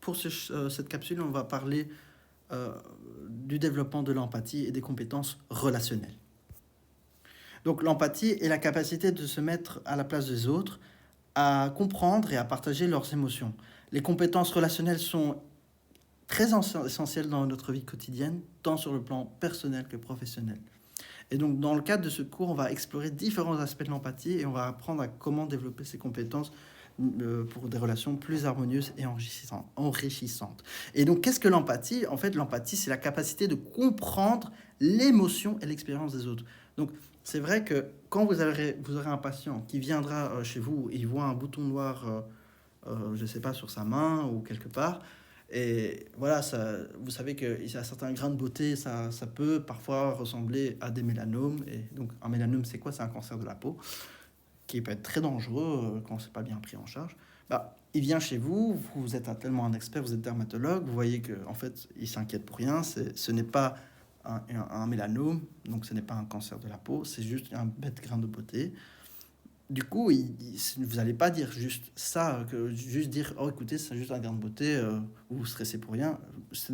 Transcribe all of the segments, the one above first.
pour cette capsule, on va parler euh, du développement de l'empathie et des compétences relationnelles. Donc l'empathie est la capacité de se mettre à la place des autres, à comprendre et à partager leurs émotions. Les compétences relationnelles sont très essentielles dans notre vie quotidienne, tant sur le plan personnel que professionnel. Et donc, dans le cadre de ce cours, on va explorer différents aspects de l'empathie et on va apprendre à comment développer ces compétences pour des relations plus harmonieuses et enrichissantes. Et donc, qu'est-ce que l'empathie? En fait, l'empathie, c'est la capacité de comprendre l'émotion et l'expérience des autres. Donc, c'est vrai que quand vous aurez un patient qui viendra chez vous et il voit un bouton noir, je ne sais pas, sur sa main ou quelque part, et voilà, ça, vous savez qu'il y a certains grains de beauté, ça peut parfois ressembler à des mélanomes. Et donc, un mélanome, c'est quoi? C'est un cancer de la peau qui peut être très dangereux quand c'est pas bien pris en charge. Bah, il vient chez vous, vous êtes tellement un expert, vous êtes dermatologue, vous voyez que en fait, il s'inquiète pour rien. Ce n'est pas un mélanome, donc ce n'est pas un cancer de la peau, c'est juste un bête grain de beauté. Du coup, vous n'allez pas dire juste ça, juste dire oh écoutez, c'est juste un grain de beauté, vous vous stressez pour rien.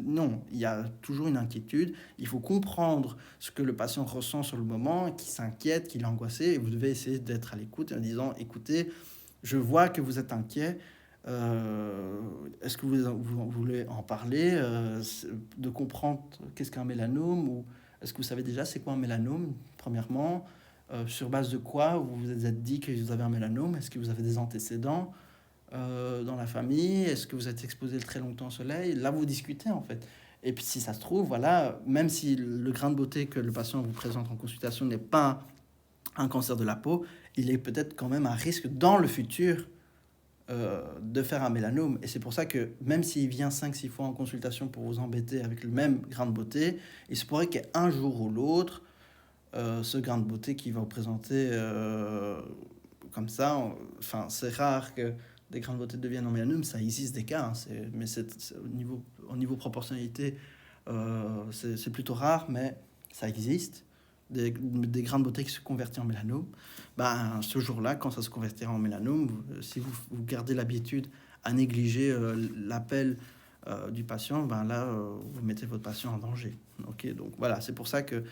Non, il y a toujours une inquiétude. Il faut comprendre ce que le patient ressent sur le moment, qu'il s'inquiète, qu'il est angoissé, et vous devez essayer d'être à l'écoute en disant écoutez, je vois que vous êtes inquiet. Est-ce que vous voulez en parler, de comprendre qu'est-ce qu'un mélanome, ou est-ce que vous savez déjà c'est quoi un mélanome, premièrement? Sur base de quoi vous vous êtes dit que vous avez un mélanome? Est-ce que vous avez des antécédents dans la famille? Est-ce que vous êtes exposé très longtemps au soleil? Là, vous discutez en fait. Et puis si ça se trouve, voilà, même si le grain de beauté que le patient vous présente en consultation n'est pas un cancer de la peau, il est peut-être quand même un risque dans le futur de faire un mélanome. Et c'est pour ça que même s'il vient 5-6 fois en consultation pour vous embêter avec le même grain de beauté, il se pourrait qu'un jour ou l'autre, ce grain de beauté qui va vous présenter comme ça. Enfin, c'est rare que des grains de beauté deviennent en mélanome, ça existe des cas, hein, mais c'est au niveau proportionnalité, c'est plutôt rare, mais ça existe. Des grains de beauté qui se convertissent en mélanome. Ben, ce jour-là, quand ça se convertira en mélanome, si vous gardez l'habitude à négliger l'appel du patient, ben là, vous mettez votre patient en danger. Ok, donc voilà, c'est pour ça que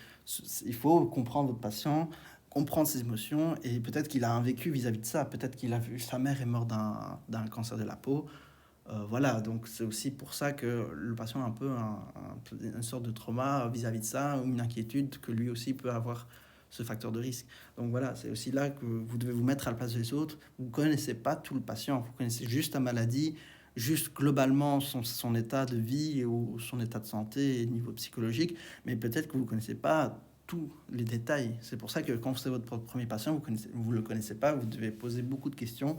il faut comprendre votre patient, comprendre ses émotions, et peut-être qu'il a un vécu vis-à-vis de ça. Peut-être qu'il a vu sa mère est morte d'un cancer de la peau. Voilà, donc c'est aussi pour ça que le patient a un peu une sorte de trauma vis-à-vis de ça, ou une inquiétude que lui aussi peut avoir ce facteur de risque. Donc voilà, c'est aussi là que vous devez vous mettre à la place des autres. Vous ne connaissez pas tout le patient, vous connaissez juste la maladie, juste globalement son état de vie ou son état de santé et niveau psychologique, mais peut-être que vous ne connaissez pas tous les détails. C'est pour ça que quand c'est votre premier patient, vous le connaissez pas, vous devez poser beaucoup de questions,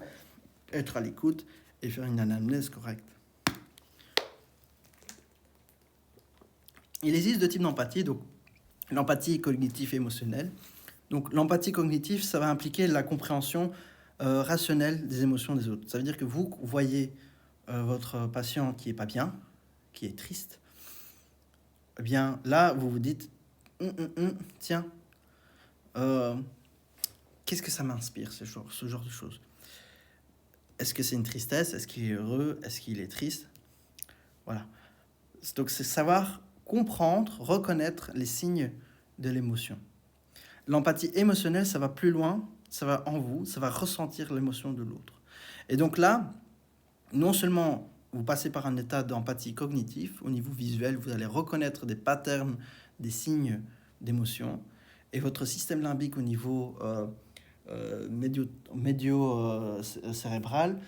être à l'écoute et faire une anamnèse correcte. Il existe deux types d'empathie, donc l'empathie cognitive et émotionnelle. Donc l'empathie cognitive, ça va impliquer la compréhension rationnelle des émotions des autres. Ça veut dire que vous voyez votre patient qui est pas bien, qui est triste, eh bien là, vous vous dites, tiens, euh, qu'est-ce que ça m'inspire, ce genre de choses? Est-ce que c'est une tristesse? Est-ce qu'il est heureux? Est-ce qu'il est triste? Voilà. Donc c'est savoir comprendre, reconnaître les signes de l'émotion. L'empathie émotionnelle, ça va plus loin, ça va en vous, ça va ressentir l'émotion de l'autre. Et donc là, non seulement vous passez par un état d'empathie cognitive, au niveau visuel, vous allez reconnaître des patterns, des signes d'émotion, et votre système limbique au niveau médio-cérébral,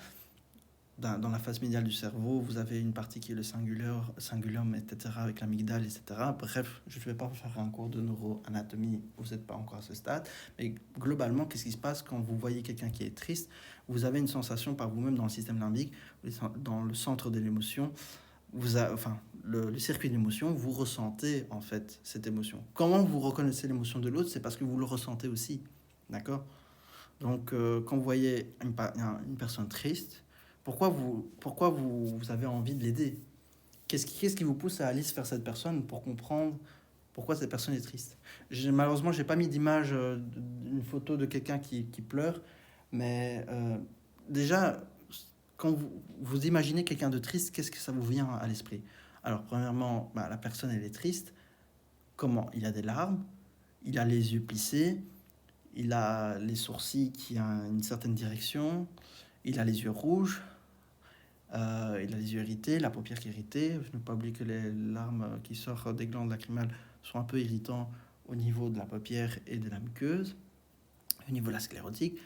dans la phase médiale du cerveau, vous avez une partie qui est le cingulum, etc., avec l'amygdale, etc. Bref, je ne vais pas faire un cours de neuroanatomie, vous n'êtes pas encore à ce stade, mais globalement, qu'est-ce qui se passe quand vous voyez quelqu'un qui est triste? Vous avez une sensation par vous-même dans le système limbique, dans le centre de l'émotion, le circuit d'émotion, vous ressentez en fait cette émotion. Comment vous reconnaissez l'émotion de l'autre? C'est parce que vous le ressentez aussi, d'accord? Donc, quand vous voyez une personne triste, pourquoi vous avez envie de l'aider? Qu'est-ce qui vous pousse à aller vers cette personne pour comprendre pourquoi cette personne est triste? Malheureusement, j'ai pas mis d'image d'une photo de quelqu'un qui pleure, mais déjà, quand vous imaginez quelqu'un de triste, qu'est-ce que ça vous vient à l'esprit? Alors, premièrement, la personne, elle est triste. Comment? Il a des larmes, il a les yeux plissés, il a les sourcils qui ont une certaine direction, il a les yeux rouges, il a les yeux irrités, la paupière qui est irritée. Je ne pas oublier que les larmes qui sortent des glandes lacrymales sont un peu irritants au niveau de la paupière et de la muqueuse, au niveau de la sclérotique.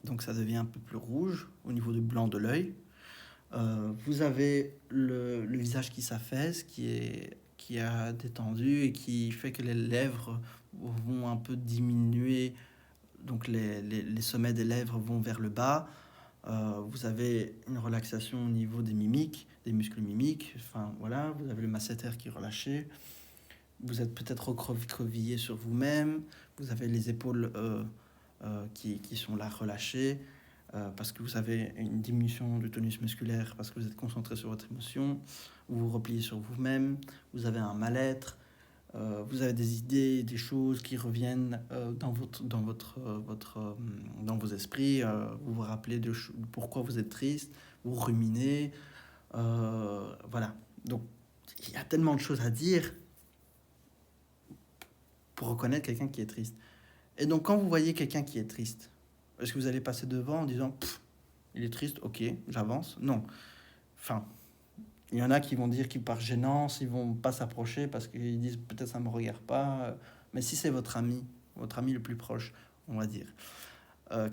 Donc ça devient un peu plus rouge au niveau du blanc de l'œil. Vous avez le visage qui s'affaisse, qui a détendu et qui fait que les lèvres vont un peu diminuer. Donc les sommets des lèvres vont vers le bas. Vous avez une relaxation au niveau des mimiques, des muscles mimiques. Enfin voilà, vous avez le masséter qui est relâché. Vous êtes peut-être recroquevillé sur vous-même. Vous avez les épaules qui sont là relâchées. Parce que vous avez une diminution du tonus musculaire, parce que vous êtes concentré sur votre émotion, vous vous repliez sur vous-même, vous avez un mal-être, vous avez des idées, des choses qui reviennent dans vos esprits, vous vous rappelez de pourquoi vous êtes triste, vous ruminez, voilà. Donc, il y a tellement de choses à dire pour reconnaître quelqu'un qui est triste. Et donc, quand vous voyez quelqu'un qui est triste, est-ce que vous allez passer devant en disant il est triste, ok, j'avance? Non. Enfin, il y en a qui vont dire qu'ils par gênance, ils vont pas s'approcher parce qu'ils disent peut-être ça me regarde pas. Mais si c'est votre ami le plus proche, on va dire,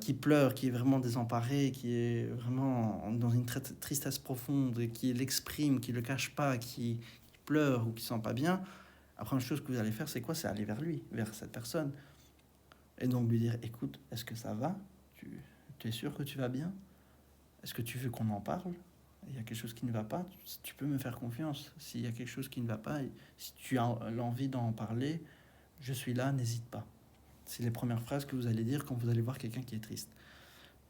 qui pleure, qui est vraiment désemparé, qui est vraiment dans une tristesse profonde, qui l'exprime, qui le cache pas, qui pleure ou qui sent pas bien, la première chose que vous allez faire, c'est quoi? C'est aller vers lui, vers cette personne. Et donc lui dire, écoute, est-ce que ça va? Tu es sûr que tu vas bien? Est-ce que tu veux qu'on en parle? Il y a quelque chose qui ne va pas? Tu peux me faire confiance. S'il y a quelque chose qui ne va pas, si tu as l'envie d'en parler, je suis là, n'hésite pas. C'est les premières phrases que vous allez dire quand vous allez voir quelqu'un qui est triste.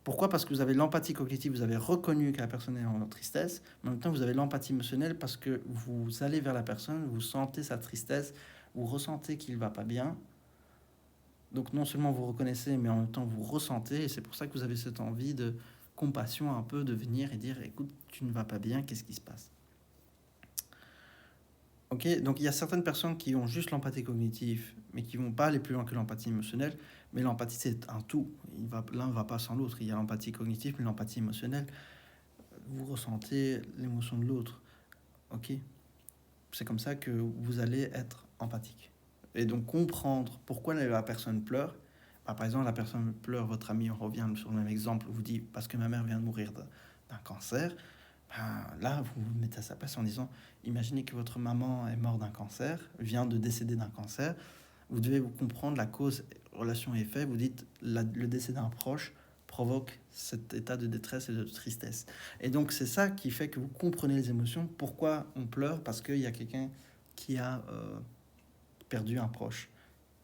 Pourquoi? Parce que vous avez l'empathie cognitive, vous avez reconnu que la personne est en tristesse, mais en même temps vous avez l'empathie émotionnelle parce que vous allez vers la personne, vous sentez sa tristesse, vous ressentez qu'il ne va pas bien. Donc non seulement vous reconnaissez, mais en même temps vous ressentez, et c'est pour ça que vous avez cette envie de compassion un peu, de venir et dire, écoute, tu ne vas pas bien, qu'est-ce qui se passe? Ok, donc il y a certaines personnes qui ont juste l'empathie cognitive, mais qui vont pas aller plus loin que l'empathie émotionnelle, mais l'empathie c'est un tout, l'un ne va pas sans l'autre, il y a l'empathie cognitive, mais l'empathie émotionnelle, vous ressentez l'émotion de l'autre, ok? C'est comme ça que vous allez être empathique. Et donc comprendre pourquoi la personne pleure. Par exemple, la personne pleure, votre ami, on revient sur le même exemple, vous dit parce que ma mère vient de mourir d'un cancer. Là, vous vous mettez à sa place en disant, imaginez que votre maman est morte d'un cancer, vient de décéder d'un cancer. Vous devez vous comprendre la cause, relation et effet. Vous dites le décès d'un proche provoque cet état de détresse et de tristesse. Et donc c'est ça qui fait que vous comprenez les émotions. Pourquoi on pleure? Parce qu'il y a quelqu'un qui a perdu un proche,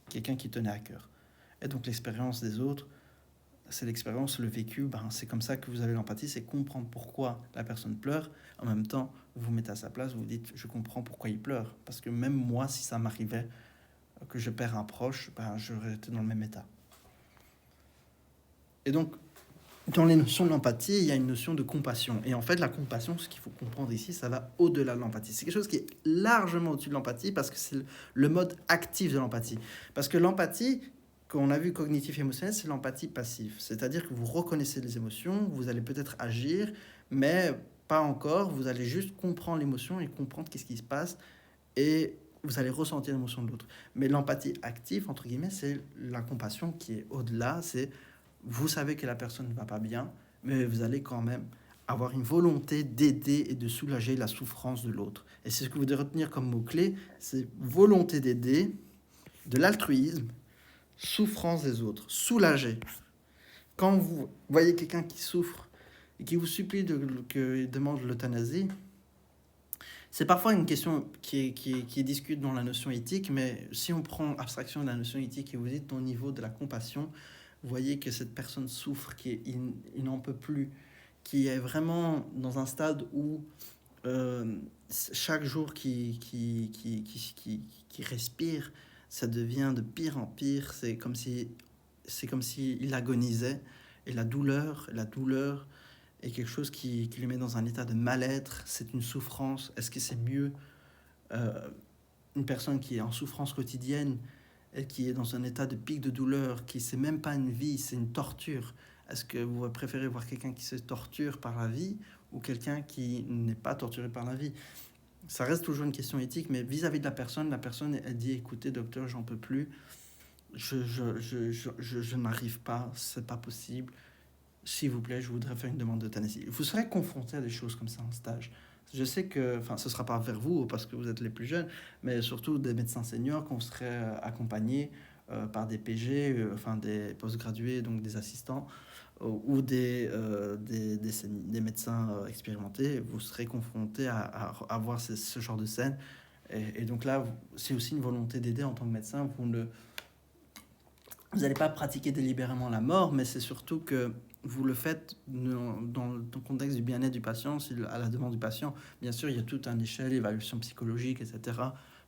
quelqu'un qui tenait à cœur. Et donc l'expérience des autres, c'est l'expérience, le vécu, c'est comme ça que vous avez l'empathie, c'est comprendre pourquoi la personne pleure. En même temps, vous vous mettez à sa place, vous vous dites, je comprends pourquoi il pleure. Parce que même moi, si ça m'arrivait que je perds un proche, j'aurais été dans le même état. Et donc, dans les notions de l'empathie, il y a une notion de compassion. Et en fait, la compassion, ce qu'il faut comprendre ici, ça va au-delà de l'empathie. C'est quelque chose qui est largement au-dessus de l'empathie parce que c'est le mode actif de l'empathie. Parce que l'empathie, qu'on a vu cognitif et émotionnel, c'est l'empathie passive. C'est-à-dire que vous reconnaissez les émotions, vous allez peut-être agir, mais pas encore. Vous allez juste comprendre l'émotion et comprendre qu'est-ce qui se passe et vous allez ressentir l'émotion de l'autre. Mais l'empathie active, entre guillemets, c'est la compassion qui est au-delà, c'est vous savez que la personne ne va pas bien, mais vous allez quand même avoir une volonté d'aider et de soulager la souffrance de l'autre. Et c'est ce que vous devez retenir comme mot-clé, c'est volonté d'aider, de l'altruisme, souffrance des autres, soulager. Quand vous voyez quelqu'un qui souffre et qui vous supplie qu'il demande l'euthanasie, c'est parfois une question qui est discute dans la notion éthique, mais si on prend abstraction de la notion éthique et vous dites au niveau de la compassion, vous voyez que cette personne souffre, il n'en peut plus, qui est vraiment dans un stade où chaque jour qui respire, ça devient de pire en pire. C'est comme si il agonisait. Et la douleur est quelque chose qui le met dans un état de mal-être, c'est une souffrance. Est-ce que c'est mieux euh, une personne qui est en souffrance quotidienne et qui est dans un état de pic de douleur, qui c'est même pas une vie, c'est une torture? Est-ce que vous préférez voir quelqu'un qui se torture par la vie ou quelqu'un qui n'est pas torturé par la vie? Ça reste toujours une question éthique, mais vis-à-vis de la personne, elle dit, écoutez, docteur, j'en peux plus, je n'arrive pas, c'est pas possible, s'il vous plaît, je voudrais faire une demande d'euthanasie. Vous serez confronté à des choses comme ça en stage. Je sais que, enfin, ce ne sera pas vers vous parce que vous êtes les plus jeunes, mais surtout des médecins seniors qu'on serait accompagnés par des PG, enfin des postgradués, donc des assistants, ou des médecins expérimentés. Vous serez confronté à voir ce genre de scène. Et donc là, c'est aussi une volonté d'aider en tant que médecin. Vous n'allez pas pratiquer délibérément la mort, mais c'est surtout que vous le faites dans le contexte du bien-être du patient, à la demande du patient. Bien sûr, il y a toute une échelle, évaluation psychologique, etc.,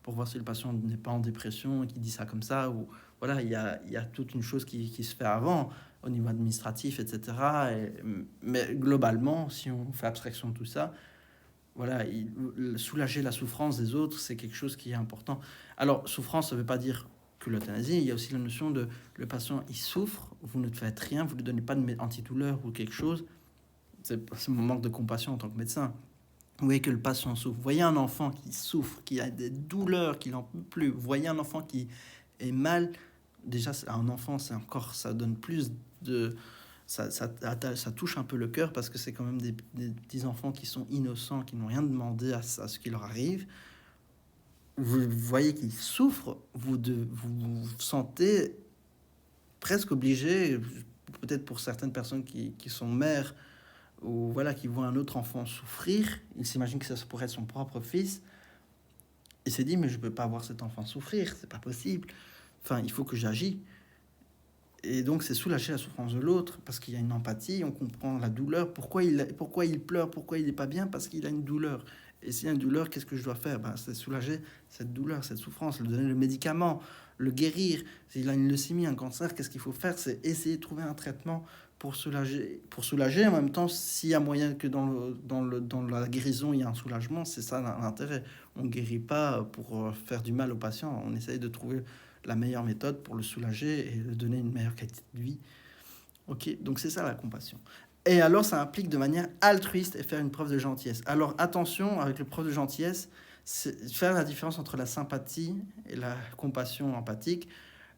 pour voir si le patient n'est pas en dépression et qui dit ça comme ça. Ou, voilà, il y a toute une chose qui se fait avant, au niveau administratif, etc. Mais globalement, si on fait abstraction de tout ça, voilà, soulager la souffrance des autres, c'est quelque chose qui est important. Alors, souffrance, ça ne veut pas dire que l'euthanasie. Il y a aussi la notion de le patient, il souffre, vous ne faites rien, vous ne lui donnez pas de antidouleur ou quelque chose. C'est mon manque de compassion en tant que médecin. Vous voyez que le patient souffre. Vous voyez un enfant qui souffre, qui a des douleurs, qui n'en peut plus. Vous voyez un enfant qui est mal. Déjà, un enfant, c'est encore, ça donne plus de, ça touche un peu le cœur parce que c'est quand même des petits enfants qui sont innocents, qui n'ont rien demandé à ce qui leur arrive. Vous voyez qu'ils souffrent, vous vous sentez presque obligé, peut-être pour certaines personnes qui sont mères ou voilà, qui voient un autre enfant souffrir, ils s'imaginent que ça pourrait être son propre fils, et s'est dit mais je peux pas voir cet enfant souffrir, c'est pas possible. Enfin, il faut que j'agisse. Et donc, c'est soulager la souffrance de l'autre, parce qu'il y a une empathie, on comprend la douleur. Pourquoi il pleure, pourquoi il n'est pas bien? Parce qu'il a une douleur. Et s'il y a une douleur, qu'est-ce que je dois faire? Ben, c'est soulager cette douleur, cette souffrance, lui donner le médicament, le guérir. S'il a une leucémie, un cancer, qu'est-ce qu'il faut faire? C'est essayer de trouver un traitement pour soulager. Pour soulager, en même temps, s'il y a moyen que dans la guérison, il y a un soulagement, c'est ça l'intérêt. On ne guérit pas pour faire du mal au patient, on essaye de trouver la meilleure méthode pour le soulager et lui donner une meilleure qualité de vie. Ok, donc c'est ça la compassion. Et alors ça implique de manière altruiste et faire une preuve de gentillesse. Alors attention avec le preuve de gentillesse, c'est faire la différence entre la sympathie et la compassion empathique.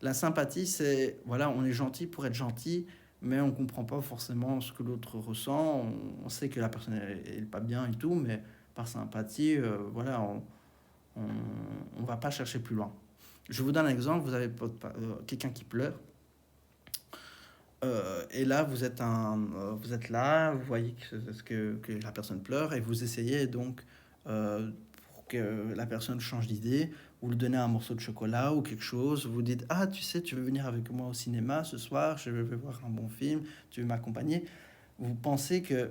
La sympathie, c'est voilà, on est gentil pour être gentil, mais on comprend pas forcément ce que l'autre ressent. On sait que la personne est pas bien et tout, mais par sympathie, voilà, on va pas chercher plus loin. Je vous donne un exemple, vous avez quelqu'un qui pleure, et là vous êtes là, vous voyez que la personne pleure, et vous essayez donc, pour que la personne change d'idée, vous lui donnez un morceau de chocolat ou quelque chose, vous dites, ah tu sais, tu veux venir avec moi au cinéma ce soir, je vais voir un bon film, tu veux m'accompagner. Vous pensez que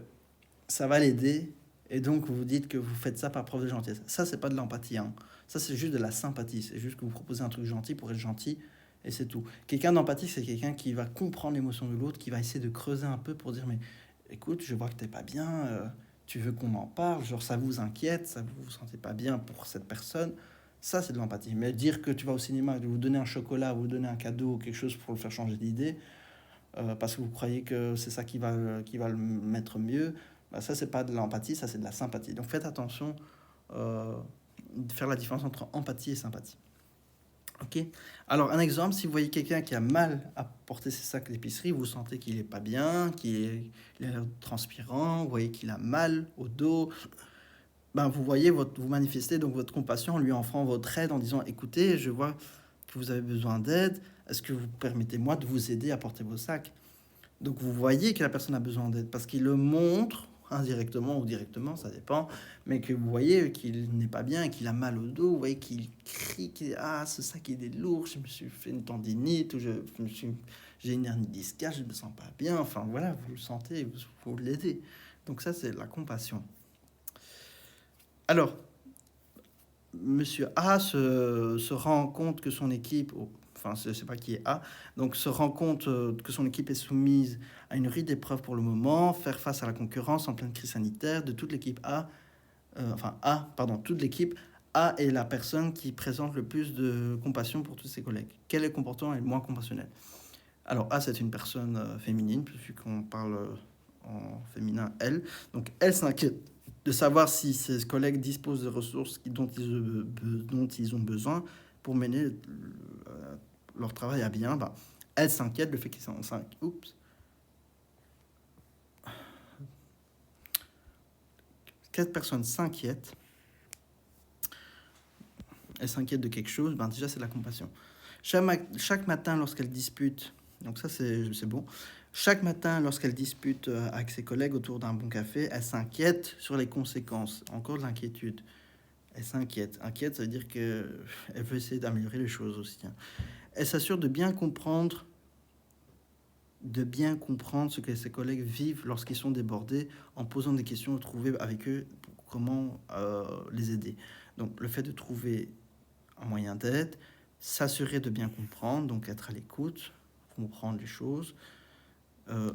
ça va l'aider, et donc vous dites que vous faites ça par preuve de gentillesse. Ça, c'est pas de l'empathie, hein. Ça, c'est juste de la sympathie. C'est juste que vous proposez un truc gentil pour être gentil, et c'est tout. Quelqu'un d'empathique, c'est quelqu'un qui va comprendre l'émotion de l'autre, qui va essayer de creuser un peu pour dire, mais écoute, je vois que t'es pas bien, tu veux qu'on en parle, genre ça vous inquiète, ça vous vous sentez pas bien pour cette personne. Ça, c'est de l'empathie. Mais dire que tu vas au cinéma, de vous donner un chocolat, vous donner un cadeau ou quelque chose pour le faire changer d'idée, parce que vous croyez que c'est ça qui va le mettre mieux, bah ça, c'est pas de l'empathie, ça, c'est de la sympathie. Donc faites attention euh, de faire la différence entre empathie et sympathie. Ok. Alors, un exemple, si vous voyez quelqu'un qui a mal à porter ses sacs d'épicerie, vous sentez qu'il est pas bien, il a l'air transpirant, vous voyez qu'il a mal au dos, ben vous voyez, vous manifestez donc votre compassion en lui offrant votre aide en disant, écoutez, je vois que vous avez besoin d'aide, est-ce que vous permettez-moi de vous aider à porter vos sacs? Donc vous voyez que la personne a besoin d'aide parce qu'il le montre indirectement ou directement, ça dépend, mais que vous voyez qu'il n'est pas bien, qu'il a mal au dos, vous voyez qu'il crie, qu'il ah ce sac il est lourd, je me suis fait une tendinite ou j'ai une hernie discale, je me sens pas bien, enfin voilà, vous le sentez, vous l'aidez. Donc ça c'est la compassion. Alors Monsieur A se rend compte que son équipe, enfin, je ne sais pas qui est A, donc se rend compte que son équipe est soumise à une ride d'épreuves pour le moment, faire face à la concurrence en pleine crise sanitaire de toute l'équipe A, toute l'équipe A est la personne qui présente le plus de compassion pour tous ses collègues. Quel est le comportement le moins compassionnel? Alors A, c'est une personne féminine, vu qu'on parle en féminin, elle. Donc elle s'inquiète de savoir si ses collègues disposent de ressources dont ils ont besoin pour mener leur travail à bien. Bah, elle s'inquiète, le fait qu'ils sont en 5. Oups. 4 personnes s'inquiètent. Elle s'inquiète de quelque chose, ben déjà c'est la compassion. Chaque matin lorsqu'elle dispute, donc ça c'est bon, chaque matin lorsqu'elle dispute avec ses collègues autour d'un bon café, elle s'inquiète sur les conséquences, encore de l'inquiétude. Elle s'inquiète. Inquiète, ça veut dire qu'elle veut essayer d'améliorer les choses aussi. Hein. Elle s'assure de bien comprendre ce que ses collègues vivent lorsqu'ils sont débordés en posant des questions, trouver avec eux comment les aider. Donc le fait de trouver un moyen d'aide, s'assurer de bien comprendre, donc être à l'écoute, comprendre les choses,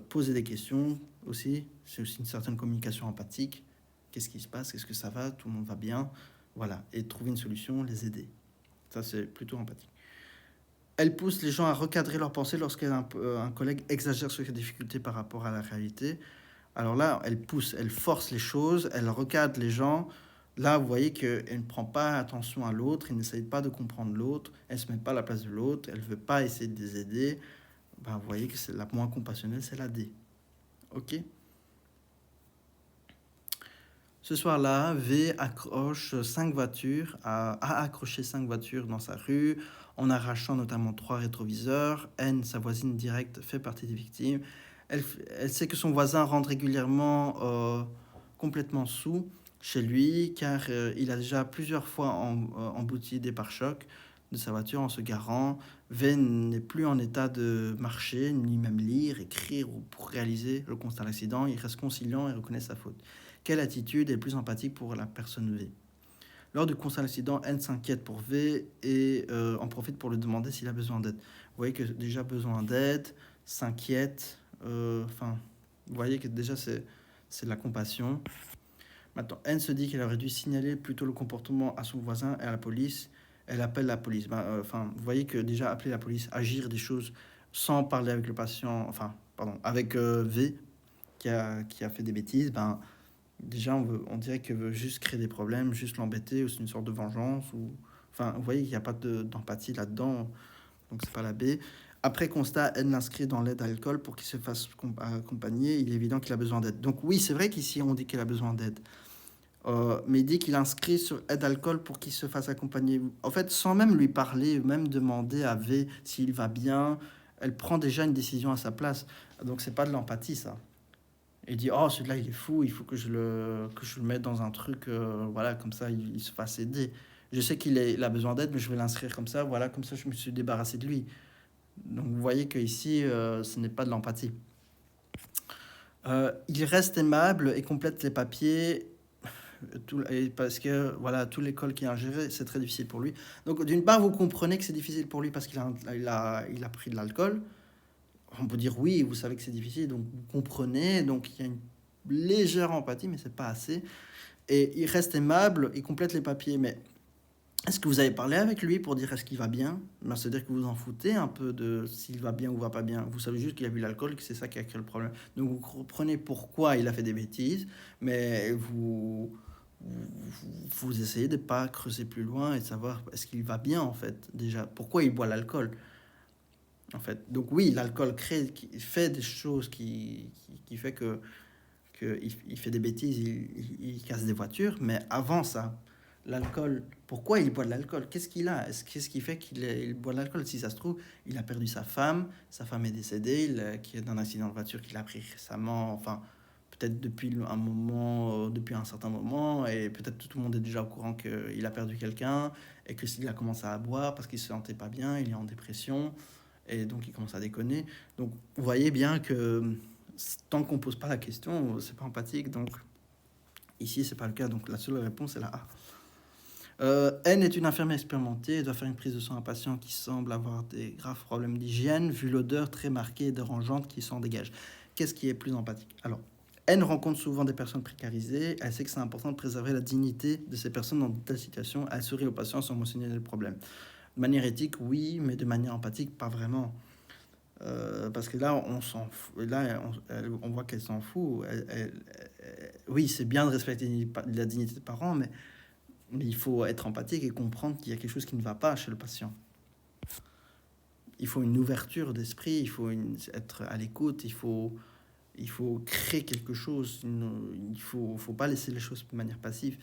poser des questions aussi, c'est aussi une certaine communication empathique. Qu'est-ce qui se passe? Qu'est-ce que ça va? Tout le monde va bien? Voilà, et trouver une solution, les aider. Ça, c'est plutôt empathique. Elle pousse les gens à recadrer leurs pensées lorsqu'un collègue exagère sur ses difficultés par rapport à la réalité. Alors là, elle force les choses, elle recadre les gens. Là, vous voyez qu'elle ne prend pas attention à l'autre, elle n'essaye pas de comprendre l'autre, elle ne se met pas à la place de l'autre, elle ne veut pas essayer de les aider. Ben, vous voyez que c'est la moins compassionnelle, c'est la D. Ok. Ce soir-là, V accroche 5 voitures, a accroché 5 voitures dans sa rue, en arrachant notamment 3 rétroviseurs. N, sa voisine directe, fait partie des victimes. Elle sait que son voisin rentre régulièrement complètement sous chez lui, car il a déjà plusieurs fois embouti des pare-chocs de sa voiture en se garant. V n'est plus en état de marcher, ni même lire, écrire ou pour réaliser le constat d'accident. Il reste conciliant et reconnaît sa faute. Quelle attitude est plus empathique pour la personne V? Lors du constat d'accident, N s'inquiète pour V et en profite pour lui demander s'il a besoin d'aide. Vous voyez que déjà besoin d'aide, s'inquiète, vous voyez que déjà c'est de la compassion. Maintenant, N se dit qu'elle aurait dû signaler plutôt le comportement à son voisin et à la police. Elle appelle la police. Vous voyez que déjà appeler la police, agir des choses sans parler avec le patient, avec V qui a fait des bêtises, déjà, on dirait qu'elle veut juste créer des problèmes, juste l'embêter, ou c'est une sorte de vengeance. Vous voyez qu'il n'y a pas d'empathie là-dedans, donc c'est pas la B. Après constat, elle l'inscrit dans l'aide à l'alcool pour qu'il se fasse accompagner. Il est évident qu'il a besoin d'aide. Donc oui, c'est vrai qu'ici, on dit qu'il a besoin d'aide. Mais il dit qu'il inscrit sur aide à l'alcool pour qu'il se fasse accompagner. En fait, sans même lui parler, même demander à V s'il va bien, elle prend déjà une décision à sa place. Donc c'est pas de l'empathie, ça. Et dit oh celui-là il est fou, il faut que je le mette dans un truc voilà comme ça il se fasse aider. Je sais il a besoin d'aide mais je vais l'inscrire comme ça, voilà, comme ça je me suis débarrassé de lui. Donc vous voyez que ici ce n'est pas de l'empathie. Il reste aimable et complète les papiers parce que voilà, tout l'école qui est ingéré c'est très difficile pour lui. Donc d'une part vous comprenez que c'est difficile pour lui parce qu'il a pris de l'alcool. On peut dire oui, vous savez que c'est difficile, donc vous comprenez, donc il y a une légère empathie, mais c'est pas assez. Et il reste aimable, il complète les papiers, mais est-ce que vous avez parlé avec lui pour dire est-ce qu'il va bien? C'est-à-dire que vous en foutez un peu de s'il va bien ou va pas bien. Vous savez juste qu'il a bu l'alcool et que c'est ça qui a créé le problème. Donc vous comprenez pourquoi il a fait des bêtises, mais vous essayez de pas creuser plus loin et de savoir est-ce qu'il va bien en fait, déjà. Pourquoi il boit l'alcool? En fait. Donc oui, l'alcool fait des choses qui fait que il fait des bêtises, il casse des voitures, mais avant ça, l'alcool, pourquoi il boit de l'alcool? Qu'est-ce qu'il a? Qu'est-ce qui fait qu'il boit de l'alcool? Si ça se trouve, il a perdu sa femme est décédée, qui est dans un accident de voiture qu'il a pris récemment, enfin, peut-être depuis un moment, depuis un certain moment, et peut-être tout le monde est déjà au courant qu'il a perdu quelqu'un, et que s'il a commencé à boire parce qu'il se sentait pas bien, il est en dépression, et donc il commence à déconner. Donc vous voyez bien que tant qu'on pose pas la question, c'est pas empathique. Donc ici c'est pas le cas. Donc la seule réponse est la A. N est une infirmière expérimentée et doit faire une prise de sang à un patient qui semble avoir des graves problèmes d'hygiène, vu l'odeur très marquée et dérangeante qui s'en dégage. Qu'est-ce qui est plus empathique? Alors, N rencontre souvent des personnes précarisées. Elle sait que c'est important de préserver la dignité de ces personnes dans de telles situations. Elle sourit aux patients sans mentionner le problème. De manière éthique, oui, mais de manière empathique, pas vraiment. Parce que là, on s'en fout. Là, on voit qu'elle s'en fout. Oui, c'est bien de respecter la dignité des parents, mais il faut être empathique et comprendre qu'il y a quelque chose qui ne va pas chez le patient. Il faut une ouverture d'esprit, être à l'écoute, il faut créer quelque chose. Il ne faut pas laisser les choses de manière passive.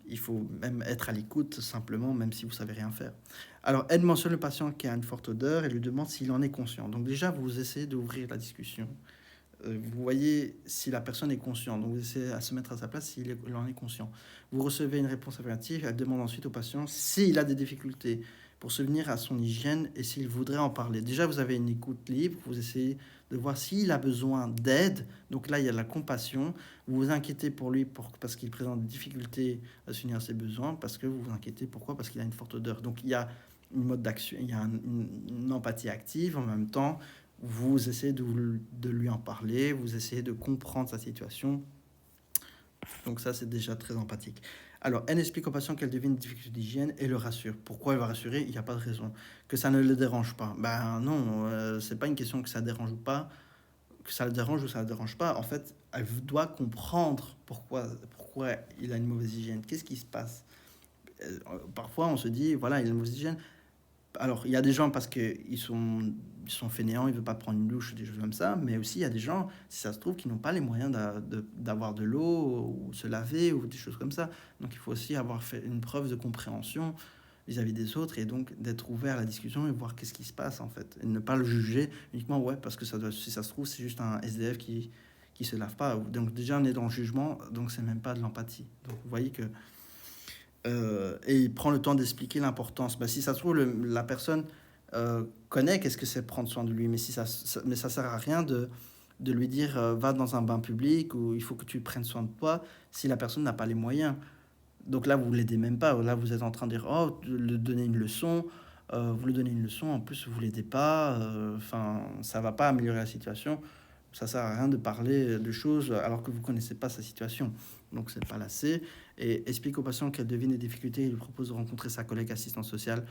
Il faut même être à l'écoute simplement, même si vous savez rien faire. Alors, elle mentionne le patient qui a une forte odeur et lui demande s'il en est conscient. Donc déjà, vous essayez d'ouvrir la discussion. Vous voyez si la personne est consciente. Donc vous essayez à se mettre à sa place s'il en est conscient. Vous recevez une réponse affirmative. Elle demande ensuite au patient s'il a des difficultés pour subvenir à son hygiène et s'il voudrait en parler. Déjà, vous avez une écoute libre. Vous essayez de voir s'il a besoin d'aide. Donc là, il y a la compassion. Vous vous inquiétez pour lui parce qu'il présente des difficultés à subvenir à ses besoins, parce que vous vous inquiétez. Pourquoi? Parce qu'il a une forte odeur. Donc il y a une mode d'action, il y a une empathie active en même temps. Vous essayez de lui en parler, vous essayez de comprendre sa situation. Donc ça, c'est déjà très empathique. Alors, elle explique au patient qu'elle devine une difficulté d'hygiène et le rassure. Pourquoi elle va rassurer? Il n'y a pas de raison. Que ça ne le dérange pas. Ben non, c'est pas une question que ça dérange ou pas, que ça le dérange ou ça ne le dérange pas. En fait, elle doit comprendre pourquoi il a une mauvaise hygiène. Qu'est-ce qui se passe? Parfois, on se dit, voilà, il a une mauvaise hygiène. Alors, il y a des gens parce qu'ils sont fainéants, ils ne veulent pas prendre une douche, des choses comme ça, mais aussi il y a des gens, si ça se trouve, qui n'ont pas les moyens d'avoir de l'eau ou se laver ou des choses comme ça. Donc, il faut aussi avoir fait une preuve de compréhension vis-à-vis des autres et donc d'être ouvert à la discussion et voir qu'est-ce qui se passe en fait. Et ne pas le juger uniquement, ouais, parce que si ça se trouve, c'est juste un SDF qui se lave pas. Donc, déjà, on est dans le jugement, donc c'est même pas de l'empathie. Donc, vous voyez que et il prend le temps d'expliquer l'importance. Bah, si ça se trouve, la personne connaît qu'est-ce que c'est prendre soin de lui, mais mais ça sert à rien de lui dire va dans un bain public ou il faut que tu prennes soin de toi si la personne n'a pas les moyens. Donc là, vous l'aidez même pas. Là, vous êtes en train de dire oh, de lui donner une leçon. Vous lui donnez une leçon, en plus vous l'aidez pas. Enfin, ça va pas améliorer la situation. Ça sert à rien de parler de choses alors que vous connaissez pas sa situation. Donc c'est pas lassé. Et explique au patient qu'elle devine les difficultés et lui propose de rencontrer sa collègue assistante sociale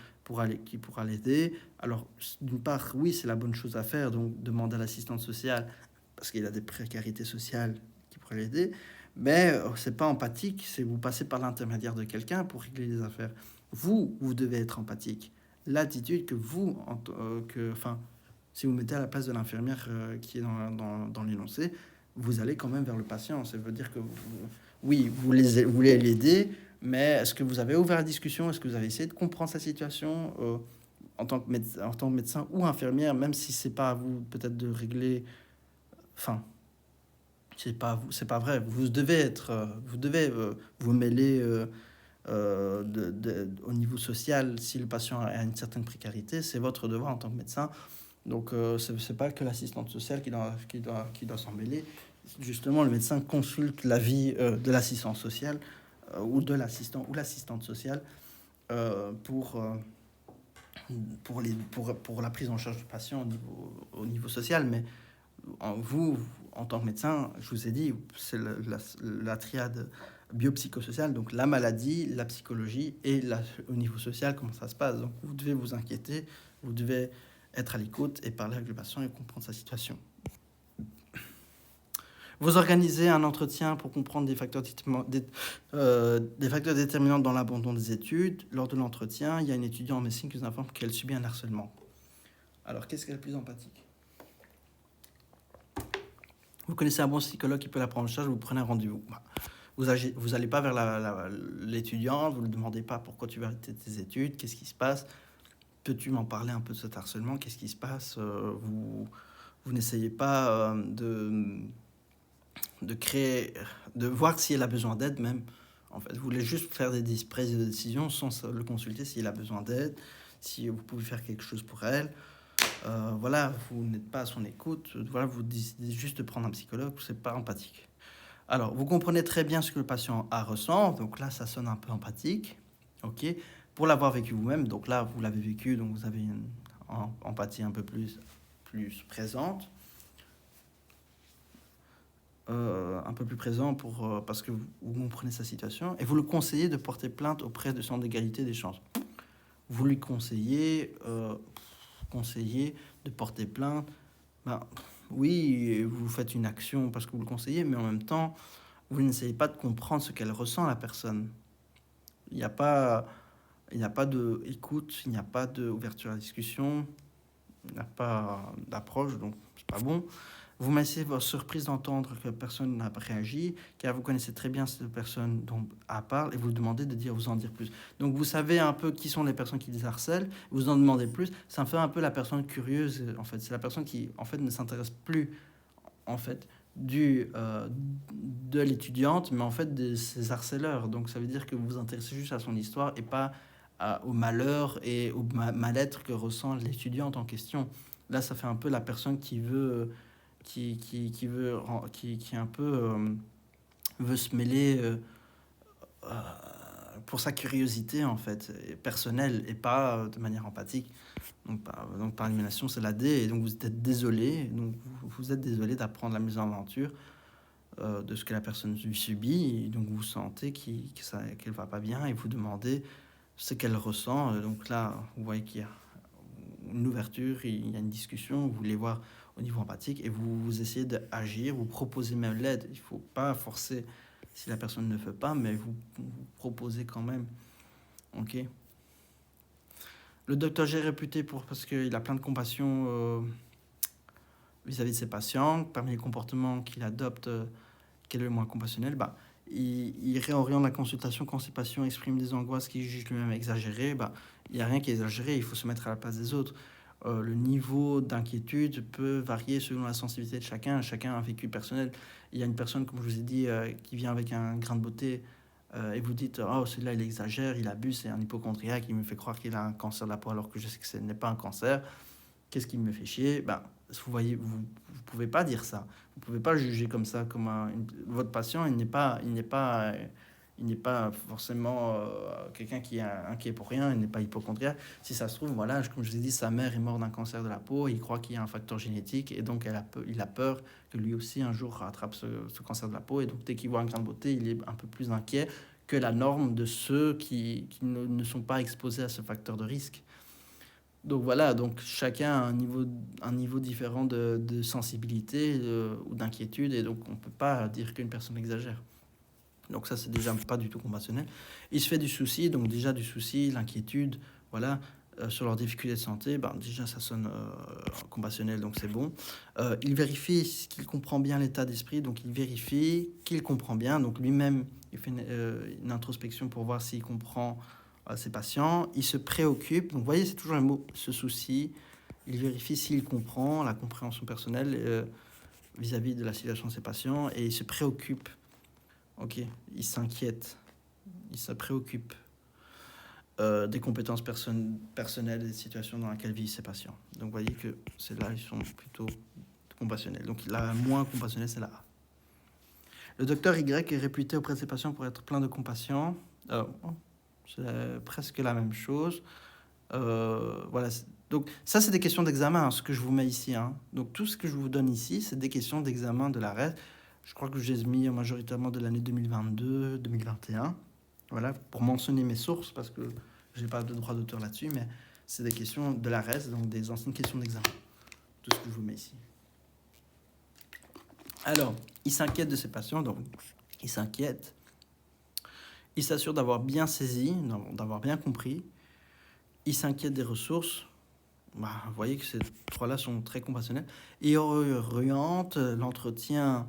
qui pourra l'aider. Alors d'une part, oui, c'est la bonne chose à faire. Donc demander à l'assistante sociale parce qu'il a des précarités sociales qui pourraient l'aider. Mais c'est pas empathique. C'est vous passez par l'intermédiaire de quelqu'un pour régler les affaires. Vous devez être empathique. L'attitude que vous, enfin, si vous mettez à la place de l'infirmière qui est dans l'énoncé, vous allez quand même vers le patient. Ça veut dire que oui, vous voulez l'aider, mais est-ce que vous avez ouvert la discussion? Est-ce que vous avez essayé de comprendre sa situation en tant que médecin ou infirmière, même si c'est pas à vous peut-être de régler. Enfin, c'est pas vrai. Vous devez vous mêler au niveau social. Si le patient a une certaine précarité, c'est votre devoir en tant que médecin. Donc, c'est pas que l'assistante sociale qui doit s'en mêler. Justement, le médecin consulte l'avis de l'assistante sociale ou de l'assistant ou l'assistante sociale euh, pour, euh, pour la prise en charge du patient au niveau social. Mais vous, en tant que médecin, je vous ai dit, c'est la triade biopsychosociale, donc la maladie, la psychologie et au niveau social, comment ça se passe. Donc, vous devez vous inquiéter, vous devez être à l'écoute et parler avec le patient et comprendre sa situation. Vous organisez un entretien pour comprendre des facteurs déterminants dans l'abandon des études. Lors de l'entretien, il y a une étudiante en médecine qui vous informe qu'elle subit un harcèlement. Alors, qu'est-ce qui est le plus empathique? Vous connaissez un bon psychologue qui peut la prendre en charge, vous prenez un rendez-vous. Vous n'allez pas vers l'étudiant, vous ne lui demandez pas pourquoi tu veux arrêter tes études, qu'est-ce qui se passe, peux-tu m'en parler un peu de cet harcèlement, qu'est-ce qui se passe, vous n'essayez pas de créer, de voir si elle a besoin d'aide même. En fait, vous voulez juste faire des prises de décision sans le consulter si elle a besoin d'aide, si vous pouvez faire quelque chose pour elle. Voilà, vous n'êtes pas à son écoute. Voilà, vous décidez juste de prendre un psychologue, c'est pas empathique. Alors, vous comprenez très bien ce que le patient ressent, donc là, ça sonne un peu empathique. Ok. Pour l'avoir vécu vous-même, donc là, vous l'avez vécu, donc vous avez une empathie un peu plus présente. Un peu plus présent parce que vous comprenez sa situation et vous le conseillez de porter plainte auprès de Centre d'égalité des chances. Vous lui conseillez de porter plainte. Ben, oui, vous faites une action parce que vous le conseillez, mais en même temps, vous n'essayez pas de comprendre ce qu'elle ressent, la personne. Il n'y a pas, il n'y a pas d'écoute, il n'y a pas d'ouverture à la discussion, il n'y a pas d'approche, donc c'est pas bon. Vous m'assez votre surprise d'entendre que personne n'a réagi, car vous connaissez très bien cette personne dont elle parle et vous demandez de vous en dire plus. Donc vous savez un peu qui sont les personnes qui les harcèlent, vous en demandez plus. Ça fait un peu la personne curieuse, en fait. C'est la personne qui, en fait, ne s'intéresse plus, en fait, de l'étudiante, mais en fait de ses harceleurs. Donc ça veut dire que vous vous intéressez juste à son histoire et pas au malheur et au mal-être que ressent l'étudiante en question. Là, ça fait un peu la personne qui veut qui un peu veut se mêler euh, pour sa curiosité en fait, personnelle et pas de manière empathique. Donc par élimination, c'est la D et donc vous êtes désolé. Donc vous êtes désolé d'apprendre la mésaventure de ce que la personne subit. Et donc vous sentez qu'elle va pas bien et vous demandez ce qu'elle ressent. Donc là, vous voyez qu'il y a une ouverture, il y a une discussion, vous voulez voir au niveau empathique et vous essayez d'agir, vous proposez même l'aide. Il ne faut pas forcer si la personne ne veut pas, mais vous proposez quand même. Ok. Le docteur G est réputé parce qu'il a plein de compassion vis-à-vis de ses patients. Parmi les comportements qu'il adopte, quel est le moins compassionnel, il réoriente la consultation quand ses patients expriment des angoisses qu'il juge lui-même exagérées. Il n'y a rien qui est exagéré, il faut se mettre à la place des autres. Le niveau d'inquiétude peut varier selon la sensibilité de chacun. Chacun a un vécu personnel. Il y a une personne, comme je vous ai dit, qui vient avec un grain de beauté et vous dites oh, celui-là, il exagère, il abuse, c'est un hypochondriaque, il me fait croire qu'il a un cancer de la peau alors que je sais que ce n'est pas un cancer. Qu'est-ce qui me fait chier? Vous voyez, vous pouvez pas dire ça. Vous pouvez pas juger comme ça, votre patient, il n'est pas forcément quelqu'un qui est inquiet pour rien, il n'est pas hypochondriaque. Si ça se trouve, voilà, comme je vous ai dit, sa mère est morte d'un cancer de la peau, il croit qu'il y a un facteur génétique et donc il a peur que lui aussi un jour rattrape ce cancer de la peau et donc dès qu'il voit un grain de beauté, il est un peu plus inquiet que la norme de ceux qui ne sont pas exposés à ce facteur de risque. Donc voilà, donc chacun a un niveau différent de sensibilité ou d'inquiétude, et donc on ne peut pas dire qu'une personne exagère. Donc ça, c'est déjà pas du tout compassionnel. Il se fait du souci, donc déjà du souci, l'inquiétude, voilà, sur leurs difficultés de santé, déjà ça sonne compassionnel, donc c'est bon. Il vérifie qu'il comprend bien l'état d'esprit, donc il vérifie qu'il comprend bien, donc lui-même, il fait une introspection pour voir s'il comprend ses patients. Il se préoccupe, donc vous voyez, c'est toujours un mot, ce souci. Il vérifie s'il comprend, la compréhension personnelle vis-à-vis de la situation de ses patients, et il se préoccupe. Ok, il s'inquiète, il se préoccupe des compétences personnelles et des situations dans lesquelles vivent ses patients. Donc vous voyez que c'est là ils sont plutôt compassionnels. Donc la moins compassionnelle, c'est la A. Le docteur Y est réputé auprès de ses patients pour être plein de compassion. C'est presque la même chose. Voilà. Donc ça, c'est des questions d'examen, ce que je vous mets ici. Donc tout ce que je vous donne ici, c'est des questions d'examen de la RES. Je crois que j'ai mis majoritairement de l'année 2022-2021. Voilà, pour mentionner mes sources, parce que je n'ai pas de droit d'auteur là-dessus, mais c'est des questions de la RES, donc des anciennes questions d'examen. Tout ce que je vous mets ici. Alors, il s'inquiète de ses patients, donc il s'inquiète. Il s'assure d'avoir bien saisi, d'avoir bien compris. Il s'inquiète des ressources. Vous voyez que ces trois-là sont très compassionnels. Il réoriente l'entretien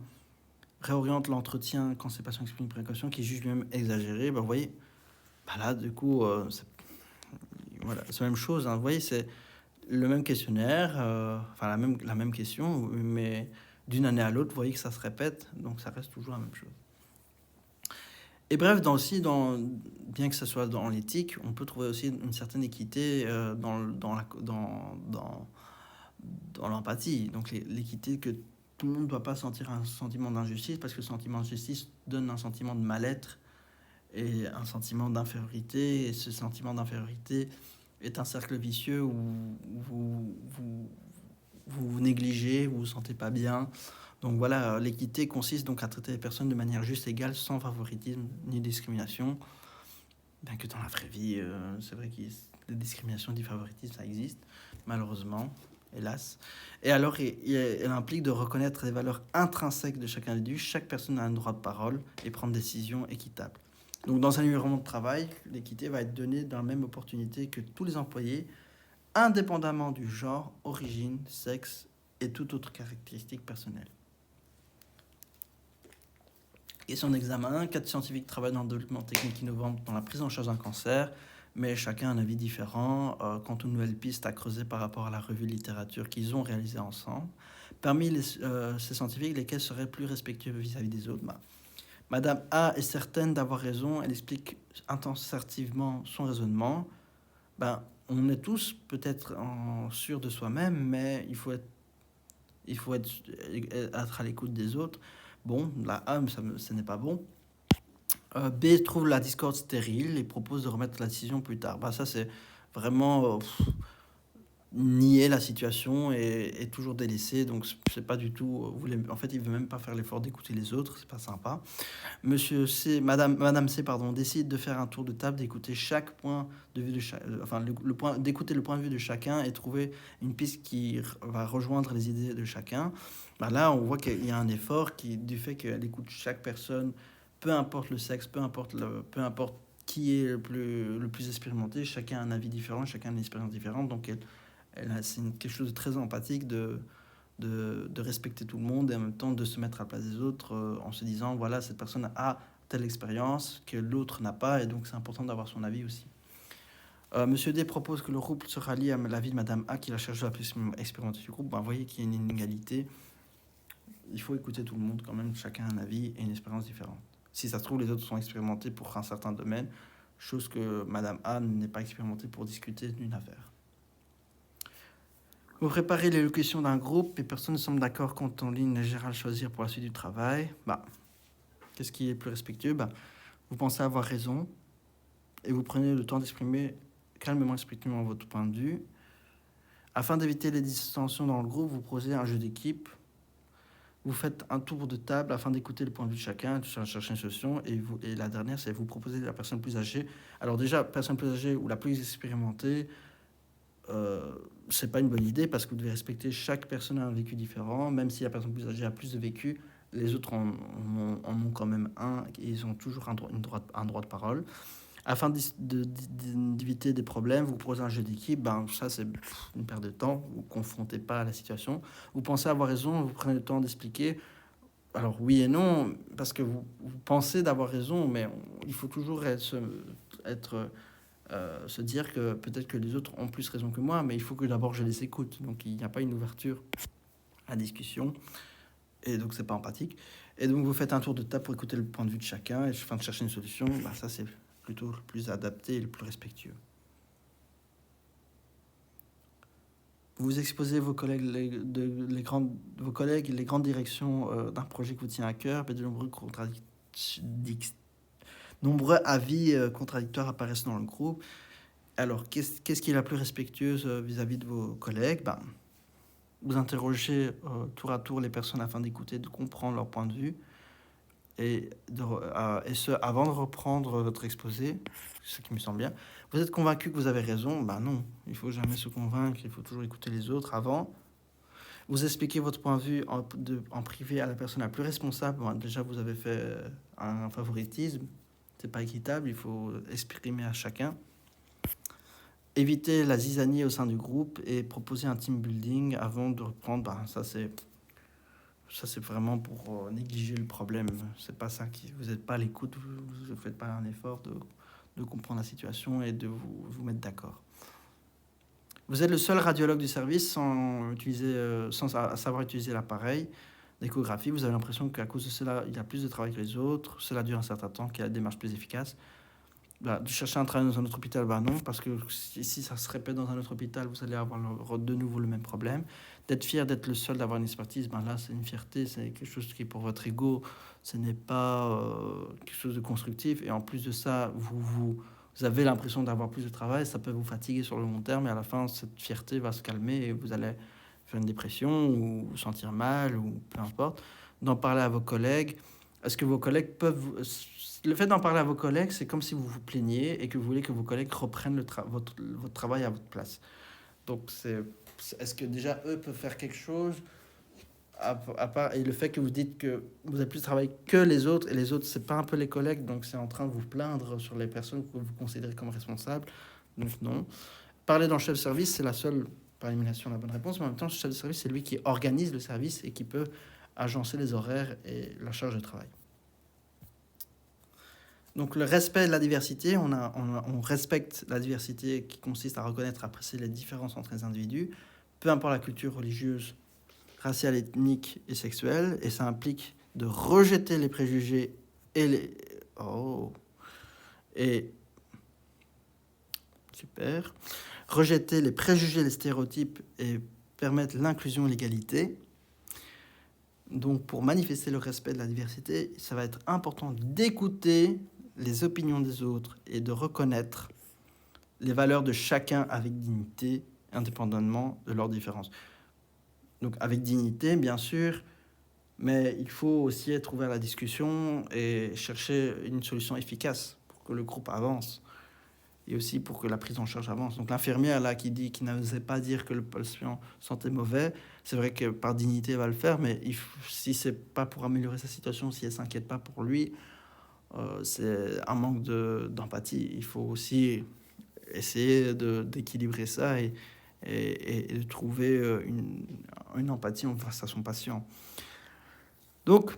quand ces patients expriment une précaution qui juge lui-même exagérée. Vous voyez, là, du coup, c'est la même chose. Vous voyez, c'est le même questionnaire, la même question, mais d'une année à l'autre, vous voyez que ça se répète, donc ça reste toujours la même chose. Et bref, bien que ce soit dans l'éthique, on peut trouver aussi une certaine équité dans l'empathie. Donc l'équité, que tout le monde ne doit pas sentir un sentiment d'injustice, parce que le sentiment d'injustice donne un sentiment de mal-être et un sentiment d'infériorité. Et ce sentiment d'infériorité est un cercle vicieux où vous négligez, vous vous sentez pas bien. Donc voilà, l'équité consiste donc à traiter les personnes de manière juste, égale, sans favoritisme ni discrimination. Bien que dans la vraie vie, c'est vrai que les discriminations, du favoritisme, ça existe, malheureusement, hélas. Et alors, elle implique de reconnaître les valeurs intrinsèques de chaque individu. Chaque personne a un droit de parole et prendre des décisions équitables. Donc, dans un environnement de travail, l'équité va être donnée dans la même opportunité que tous les employés, indépendamment du genre, origine, sexe et toute autre caractéristique personnelle. Question d'examen. 4 scientifiques travaillent dans le développement technique innovant dans la prise en charge d'un cancer, mais chacun a un avis différent quant aux nouvelles pistes à creuser par rapport à la revue de littérature qu'ils ont réalisée ensemble. Parmi ces scientifiques, lesquels seraient plus respectueux vis-à-vis des autres? Madame A est certaine d'avoir raison, elle explique intensivement son raisonnement. On est tous peut-être sûrs de soi-même, mais il faut être à l'écoute des autres. Bon, la A, ce n'est pas bon. B trouve la discorde stérile et propose de remettre la décision plus tard. Ça, c'est vraiment nier la situation et toujours délaisser. Donc, c'est pas du tout. En fait, il veut même pas faire l'effort d'écouter les autres. C'est pas sympa. Monsieur C, Madame C, décide de faire un tour de table, d'écouter chaque point de vue de d'écouter le point de vue de chacun et trouver une piste qui va rejoindre les idées de chacun. Là, on voit qu'il y a un effort du fait qu'elle écoute chaque personne, peu importe le sexe, peu importe qui est le plus expérimenté. Chacun a un avis différent, chacun a une expérience différente. Donc, c'est quelque chose de très empathique de respecter tout le monde et en même temps de se mettre à la place des autres en se disant voilà, cette personne a telle expérience que l'autre n'a pas et donc c'est important d'avoir son avis aussi. Monsieur D propose que le groupe se rallie à l'avis de Madame A qui la cherche la plus expérimentée du groupe. Vous voyez qu'il y a une inégalité. Il faut écouter tout le monde quand même, chacun a un avis et une expérience différente. Si ça se trouve, les autres sont expérimentés pour un certain domaine, chose que Madame A n'est pas expérimentée pour discuter d'une affaire. Vous préparez l'élocution d'un groupe et personne ne semble d'accord quant en ligne générale choisir pour la suite du travail. Qu'est-ce qui est plus respectueux? Vous pensez avoir raison et vous prenez le temps d'exprimer calmement, respectueusement votre point de vue. Afin d'éviter les dissensions dans le groupe, vous proposez un jeu d'équipe. Vous faites un tour de table afin d'écouter le point de vue de chacun, de chercher une solution. Et la dernière, c'est vous proposer la personne plus âgée. Alors déjà, la personne plus âgée ou la plus expérimentée, c'est pas une bonne idée parce que vous devez respecter chaque personne a un vécu différent. Même si la personne plus âgée a plus de vécu, les autres en ont quand même un et ils ont toujours un droit de parole. Afin d'éviter des problèmes, vous proposez un jeu d'équipe. Ça, c'est une perte de temps. Vous ne confrontez pas à la situation. Vous pensez avoir raison, vous prenez le temps d'expliquer. Alors, oui et non, parce que vous pensez d'avoir raison, mais il faut toujours se dire que peut-être que les autres ont plus raison que moi, mais il faut que d'abord je les écoute. Donc, il n'y a pas une ouverture à la discussion. Et donc, c'est pas empathique. Et donc, vous faites un tour de table pour écouter le point de vue de chacun et afin de chercher une solution. Ça, c'est plutôt le plus adapté et le plus respectueux. Vous exposez vos collègues, les grandes directions d'un projet qui vous tient à cœur, mais de nombreux avis contradictoires apparaissent dans le groupe. Alors, qu'est-ce qui est la plus respectueuse vis-à-vis de vos collègues? Vous interrogez tour à tour les personnes afin d'écouter, de comprendre leur point de vue. Et ce, avant de reprendre votre exposé, ce qui me semble bien. Vous êtes convaincu que vous avez raison? Non, il ne faut jamais se convaincre, il faut toujours écouter les autres avant. Vous expliquez votre point de vue en privé à la personne la plus responsable. Déjà, vous avez fait un favoritisme, c'est pas équitable, il faut exprimer à chacun. Éviter la zizanie au sein du groupe et proposer un team building avant de reprendre. Ça, c'est vraiment pour négliger le problème. C'est pas ça vous n'êtes pas à l'écoute, vous ne faites pas un effort de comprendre la situation et de vous mettre d'accord. Vous êtes le seul radiologue du service sans savoir utiliser l'appareil d'échographie. Vous avez l'impression qu'à cause de cela, il y a plus de travail que les autres. Cela dure un certain temps, qu'il y a la démarche plus efficace. de chercher un travail dans un autre hôpital, non, parce que si ça se répète dans un autre hôpital, vous allez avoir de nouveau le même problème. D'être fier d'être le seul d'avoir une expertise, là, c'est une fierté, c'est quelque chose qui est pour votre ego, ce n'est pas quelque chose de constructif. Et en plus de ça, vous avez l'impression d'avoir plus de travail, ça peut vous fatiguer sur le long terme, et à la fin, cette fierté va se calmer et vous allez faire une dépression ou vous sentir mal, ou peu importe. D'en parler à vos collègues. Est-ce que vos collègues peuvent... Le fait d'en parler à vos collègues, c'est comme si vous vous plaigniez et que vous voulez que vos collègues reprennent votre travail à votre place. Donc, est-ce que déjà eux peuvent faire quelque chose à part, et le fait que vous dites que vous avez plus de travail que les autres, et les autres, c'est pas un peu les collègues, donc c'est en train de vous plaindre sur les personnes que vous considérez comme responsables. Donc, non. Parler dans le chef de service, c'est la seule, par élimination, la bonne réponse, mais en même temps, le chef de service, c'est lui qui organise le service et qui peut agencer les horaires et la charge de travail. Donc le respect de la diversité, on respecte la diversité qui consiste à reconnaître, apprécier les différences entre les individus, peu importe la culture religieuse, raciale, ethnique et sexuelle, et ça implique de rejeter les préjugés et les... Oh. Et... Super. Rejeter les préjugés, les stéréotypes et permettre l'inclusion et l'égalité. Donc pour manifester le respect de la diversité, ça va être important d'écouter les opinions des autres et de reconnaître les valeurs de chacun avec dignité, indépendamment de leurs différences. Donc avec dignité, bien sûr, mais il faut aussi être ouvert à la discussion et chercher une solution efficace pour que le groupe avance et aussi pour que la prise en charge avance. Donc l'infirmière là qui n'osait pas dire que le patient sentait mauvais, c'est vrai que par dignité elle va le faire, mais si c'est pas pour améliorer sa situation, si elle s'inquiète pas pour lui, c'est un manque d'empathie. Il faut aussi essayer d'équilibrer ça et de trouver une empathie face à son patient. Donc,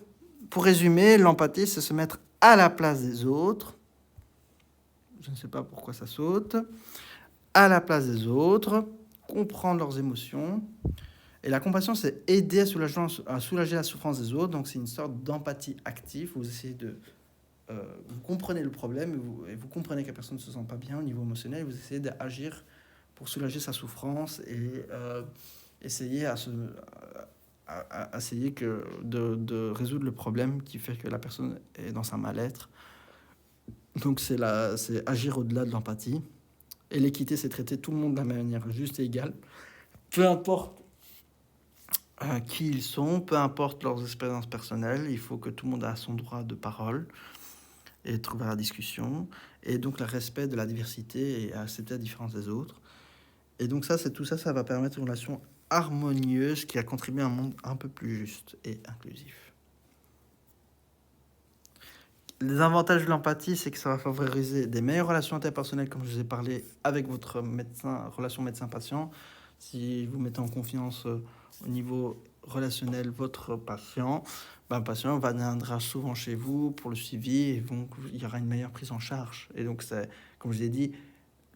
pour résumer, l'empathie, c'est se mettre à la place des autres. Je ne sais pas pourquoi ça saute. À la place des autres, comprendre leurs émotions. Et la compassion, c'est aider à soulager la souffrance des autres. Donc, c'est une sorte d'empathie active. Vous essayez de... vous comprenez le problème et vous comprenez que la personne ne se sent pas bien au niveau émotionnel. Et vous essayez d'agir pour soulager sa souffrance et essayer de résoudre le problème qui fait que la personne est dans un mal-être. Donc c'est agir au-delà de l'empathie. Et l'équité, c'est traiter tout le monde de la même manière juste et égale. Peu importe qui ils sont, peu importe leurs expériences personnelles, il faut que tout le monde ait son droit de parole et trouver la discussion. Et donc le respect de la diversité et accepter la différence des autres. Et donc tout ça, ça va permettre une relation harmonieuse qui a contribué à un monde un peu plus juste et inclusif. Les avantages de l'empathie, c'est que ça va favoriser des meilleures relations interpersonnelles, comme je vous ai parlé, avec votre médecin, relation médecin-patient. Si vous mettez en confiance au niveau relationnel votre patient, le patient viendra souvent chez vous pour le suivi et donc il y aura une meilleure prise en charge. Et donc, comme je l'ai dit,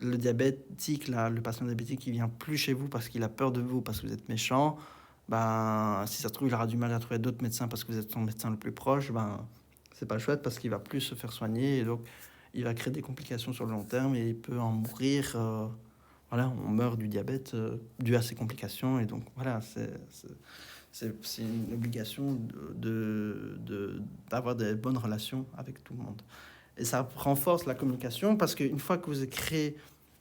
le diabétique, le patient diabétique, il vient plus chez vous parce qu'il a peur de vous, parce que vous êtes méchant. Si ça se trouve, il aura du mal à trouver d'autres médecins parce que vous êtes son médecin le plus proche. C'est pas chouette parce qu'il va plus se faire soigner et donc il va créer des complications sur le long terme et il peut en mourir. On meurt du diabète dû à ces complications et donc voilà, c'est une obligation d'avoir des bonnes relations avec tout le monde. Et ça renforce la communication parce qu'une fois que vous avez créé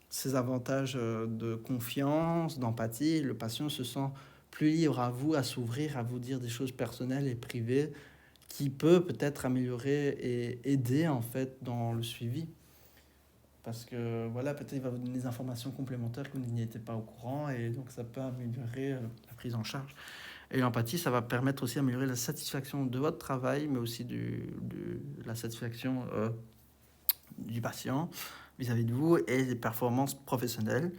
ces avantages de confiance, d'empathie, le patient se sent plus libre à vous, à s'ouvrir, à vous dire des choses personnelles et privées qui peut-être améliorer et aider en fait dans le suivi. Parce que peut-être il va vous donner des informations complémentaires que vous n'y étiez pas au courant et donc ça peut améliorer la prise en charge. Et l'empathie, ça va permettre aussi d'améliorer la satisfaction de votre travail, mais aussi la satisfaction du patient vis-à-vis de vous et des performances professionnelles.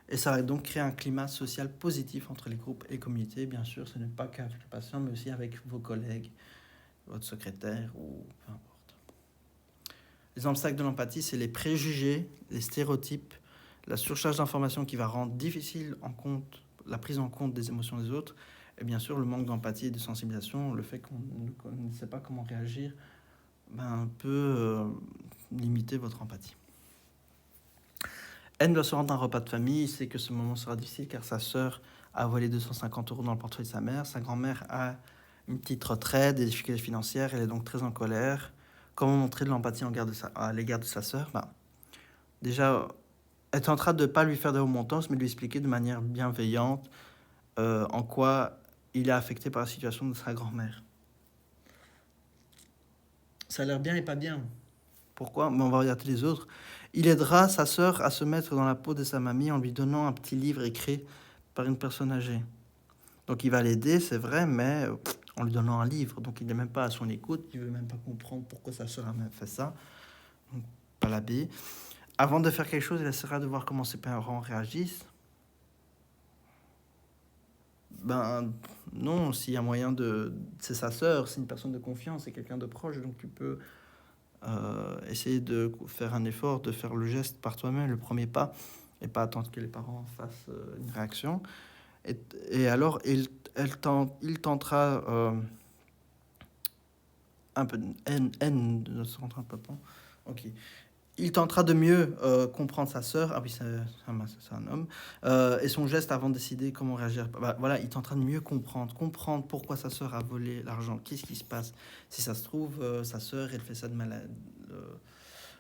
Et ça va donc créer un climat social positif entre les groupes et communautés. Bien sûr, ce n'est pas qu'avec le patient, mais aussi avec vos collègues, votre secrétaire ou peu importe. Les obstacles de l'empathie, c'est les préjugés, les stéréotypes, la surcharge d'informations qui va rendre difficile la prise en compte des émotions des autres, et bien sûr le manque d'empathie et de sensibilisation, le fait qu'on ne sait pas comment réagir, peut limiter votre empathie. N doit se rendre à un repas de famille, il sait que ce moment sera difficile car sa sœur a volé 250 € dans le portefeuille de sa mère. Sa grand-mère a une petite retraite, des difficultés financières, elle est donc très en colère. Comment montrer de l'empathie à l'égard de sa sœur? Déjà, être en train de ne pas lui faire de remontrances, mais de lui expliquer de manière bienveillante en quoi il est affecté par la situation de sa grand-mère. Ça a l'air bien et pas bien. Pourquoi? Mais on va regarder les autres. Il aidera sa sœur à se mettre dans la peau de sa mamie en lui donnant un petit livre écrit par une personne âgée. Donc il va l'aider, c'est vrai, mais en lui donnant un livre. Donc il n'est même pas à son écoute, il ne veut même pas comprendre pourquoi sa sœur a même fait ça. Donc pas la B. Avant de faire quelque chose, il essaiera de voir comment ses parents réagissent. Ben non, s'il y a moyen de... C'est sa sœur, c'est une personne de confiance, c'est quelqu'un de proche, donc tu peux essayer de faire un effort, de faire le geste par toi-même, le premier pas, et pas attendre que les parents fassent une réaction. Et alors, il tentera un peu... N de se rentrer un peu pas. Ok. Il tentera de mieux comprendre sa sœur. Ah oui, c'est un homme. Et son geste avant de décider comment réagir. Voilà, il tentera de mieux comprendre pourquoi sa sœur a volé l'argent. Qu'est-ce qui se passe? Si ça se trouve, sa sœur, elle fait ça de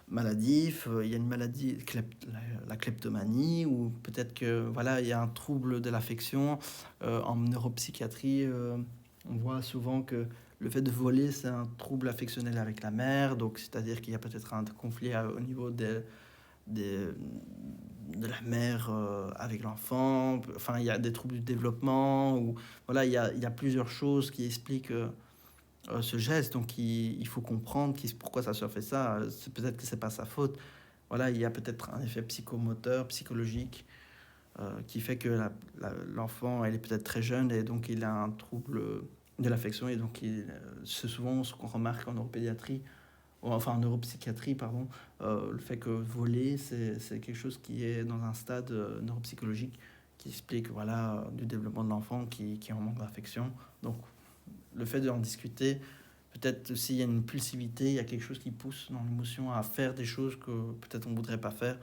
maladif. Il y a une maladie, la kleptomanie, ou peut-être que voilà, il y a un trouble de l'affection. En neuropsychiatrie, on voit souvent que le fait de voler, c'est un trouble affectionnel avec la mère, donc c'est-à-dire qu'il y a peut-être un conflit au niveau de la mère avec l'enfant. Enfin, il y a des troubles du développement, ou voilà, il y a plusieurs choses qui expliquent ce geste. Donc il faut comprendre pourquoi sa soeur fait ça. Peut-être que c'est pas sa faute. Voilà, il y a peut-être un effet psychomoteur, psychologique, qui fait que l'enfant, elle est peut-être très jeune et donc il a un trouble de l'affection, et donc c'est souvent ce qu'on remarque en neuropédiatrie, enfin en neuropsychiatrie, pardon, le fait que voler, c'est quelque chose qui est dans un stade neuropsychologique qui explique voilà, du développement de l'enfant qui est en manque d'affection. Donc le fait d'en discuter, peut-être s'il y a une impulsivité, il y a quelque chose qui pousse dans l'émotion à faire des choses que peut-être on ne voudrait pas faire.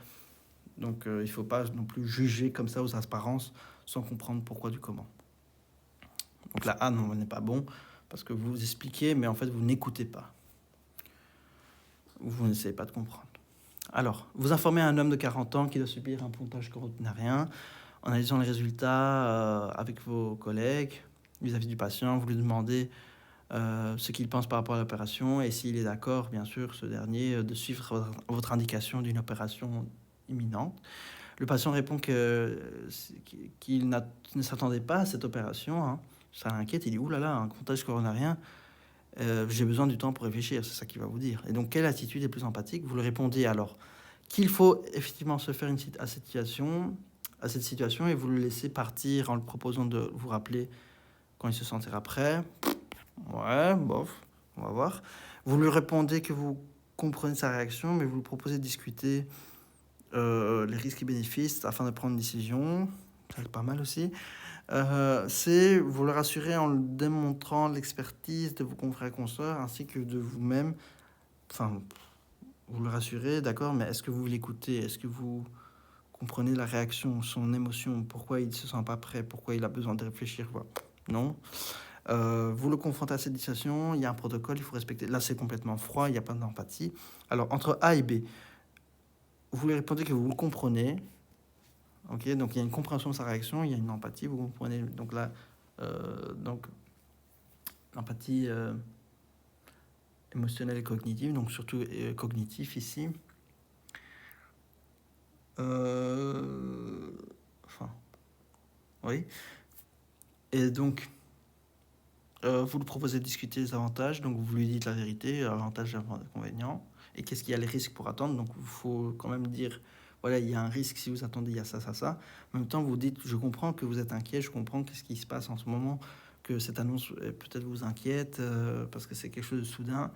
Donc il ne faut pas non plus juger comme ça aux apparences sans comprendre pourquoi du comment. Donc la A, non, n'est pas bon, parce que vous expliquez, mais en fait vous n'écoutez pas. Vous n'essayez pas de comprendre. Alors, vous informez un homme de 40 ans qui doit subir un pontage coronarien. En analysant les résultats avec vos collègues vis-à-vis du patient, vous lui demandez ce qu'il pense par rapport à l'opération, et s'il est d'accord, bien sûr, ce dernier, de suivre votre indication d'une opération imminente. Le patient répond qu'il ne s'attendait pas à cette opération. Hein. Ça l'inquiète, il dit « Ouh là là, un pontage coronarien, j'ai besoin du temps pour réfléchir », c'est ça qu'il va vous dire. Et donc, quelle attitude est plus empathique? Vous lui répondez alors qu'il faut effectivement se faire à cette situation, et vous le laissez partir en lui proposant de vous rappeler quand il se sentira prêt. Ouais, bof, on va voir. Vous lui répondez que vous comprenez sa réaction, mais vous lui proposez de discuter les risques et bénéfices afin de prendre une décision. C'est pas mal aussi. C'est vous le rassurer en démontrant l'expertise de vos confrères et consoeurs ainsi que de vous-même. Enfin, vous le rassurez, d'accord, mais est-ce que vous l'écoutez? Est-ce que vous comprenez la réaction, son émotion, pourquoi il ne se sent pas prêt, pourquoi il a besoin de réfléchir, quoi? Non. Vous le confrontez à cette situation, il y a un protocole, il faut respecter. Là, c'est complètement froid, il n'y a pas d'empathie. Alors, entre A et B, vous lui répondez que vous le comprenez. Ok, donc il y a une compréhension de sa réaction, il y a une empathie, vous comprenez. Donc là, l'empathie émotionnelle et cognitive, donc surtout cognitif ici. Enfin, oui. Et donc, vous lui proposez de discuter des avantages, donc vous lui dites la vérité, avantages et inconvénients, et qu'est-ce qu'il y a les risques pour attendre. Donc il faut quand même dire, voilà, il y a un risque si vous attendez, il y a ça, ça, ça. En même temps, vous dites, je comprends que vous êtes inquiet, je comprends qu'est-ce qui se passe en ce moment, que cette annonce peut-être vous inquiète, parce que c'est quelque chose de soudain,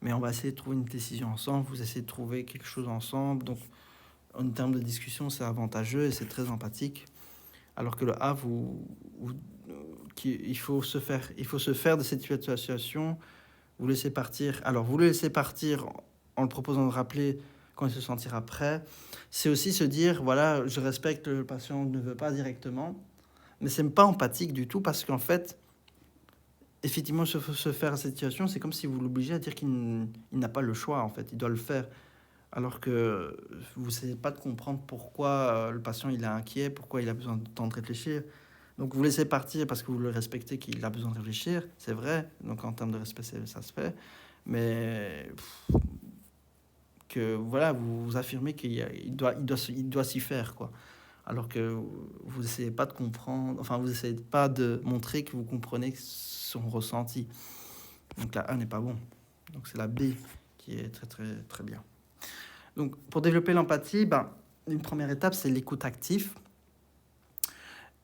mais on va essayer de trouver une décision ensemble, vous essayez de trouver quelque chose ensemble. Donc en termes de discussion, c'est avantageux et c'est très empathique. Alors que le A, il faut se faire de cette situation, vous laissez partir. Alors, vous le laissez partir en le proposant de rappeler quand il se sentira prêt. C'est aussi se dire, voilà, je respecte le patient ne veut pas directement, mais c'est pas empathique du tout parce qu'en fait, effectivement, se faire à cette situation, c'est comme si vous l'obligez à dire il n'a pas le choix, en fait, il doit le faire. Alors que vous n'essayez pas de comprendre pourquoi le patient il est inquiet, pourquoi il a besoin de temps de réfléchir. Donc vous laissez partir parce que vous le respectez qu'il a besoin de réfléchir, c'est vrai. Donc en termes de respect, ça se fait. Mais que voilà, vous affirmez il doit s'y faire, quoi. Alors que vous essayez pas de comprendre, enfin vous essayez pas de montrer que vous comprenez son ressenti. Donc la A n'est pas bon. Donc c'est la B qui est très très très bien. Donc pour développer l'empathie, une première étape c'est l'écoute active.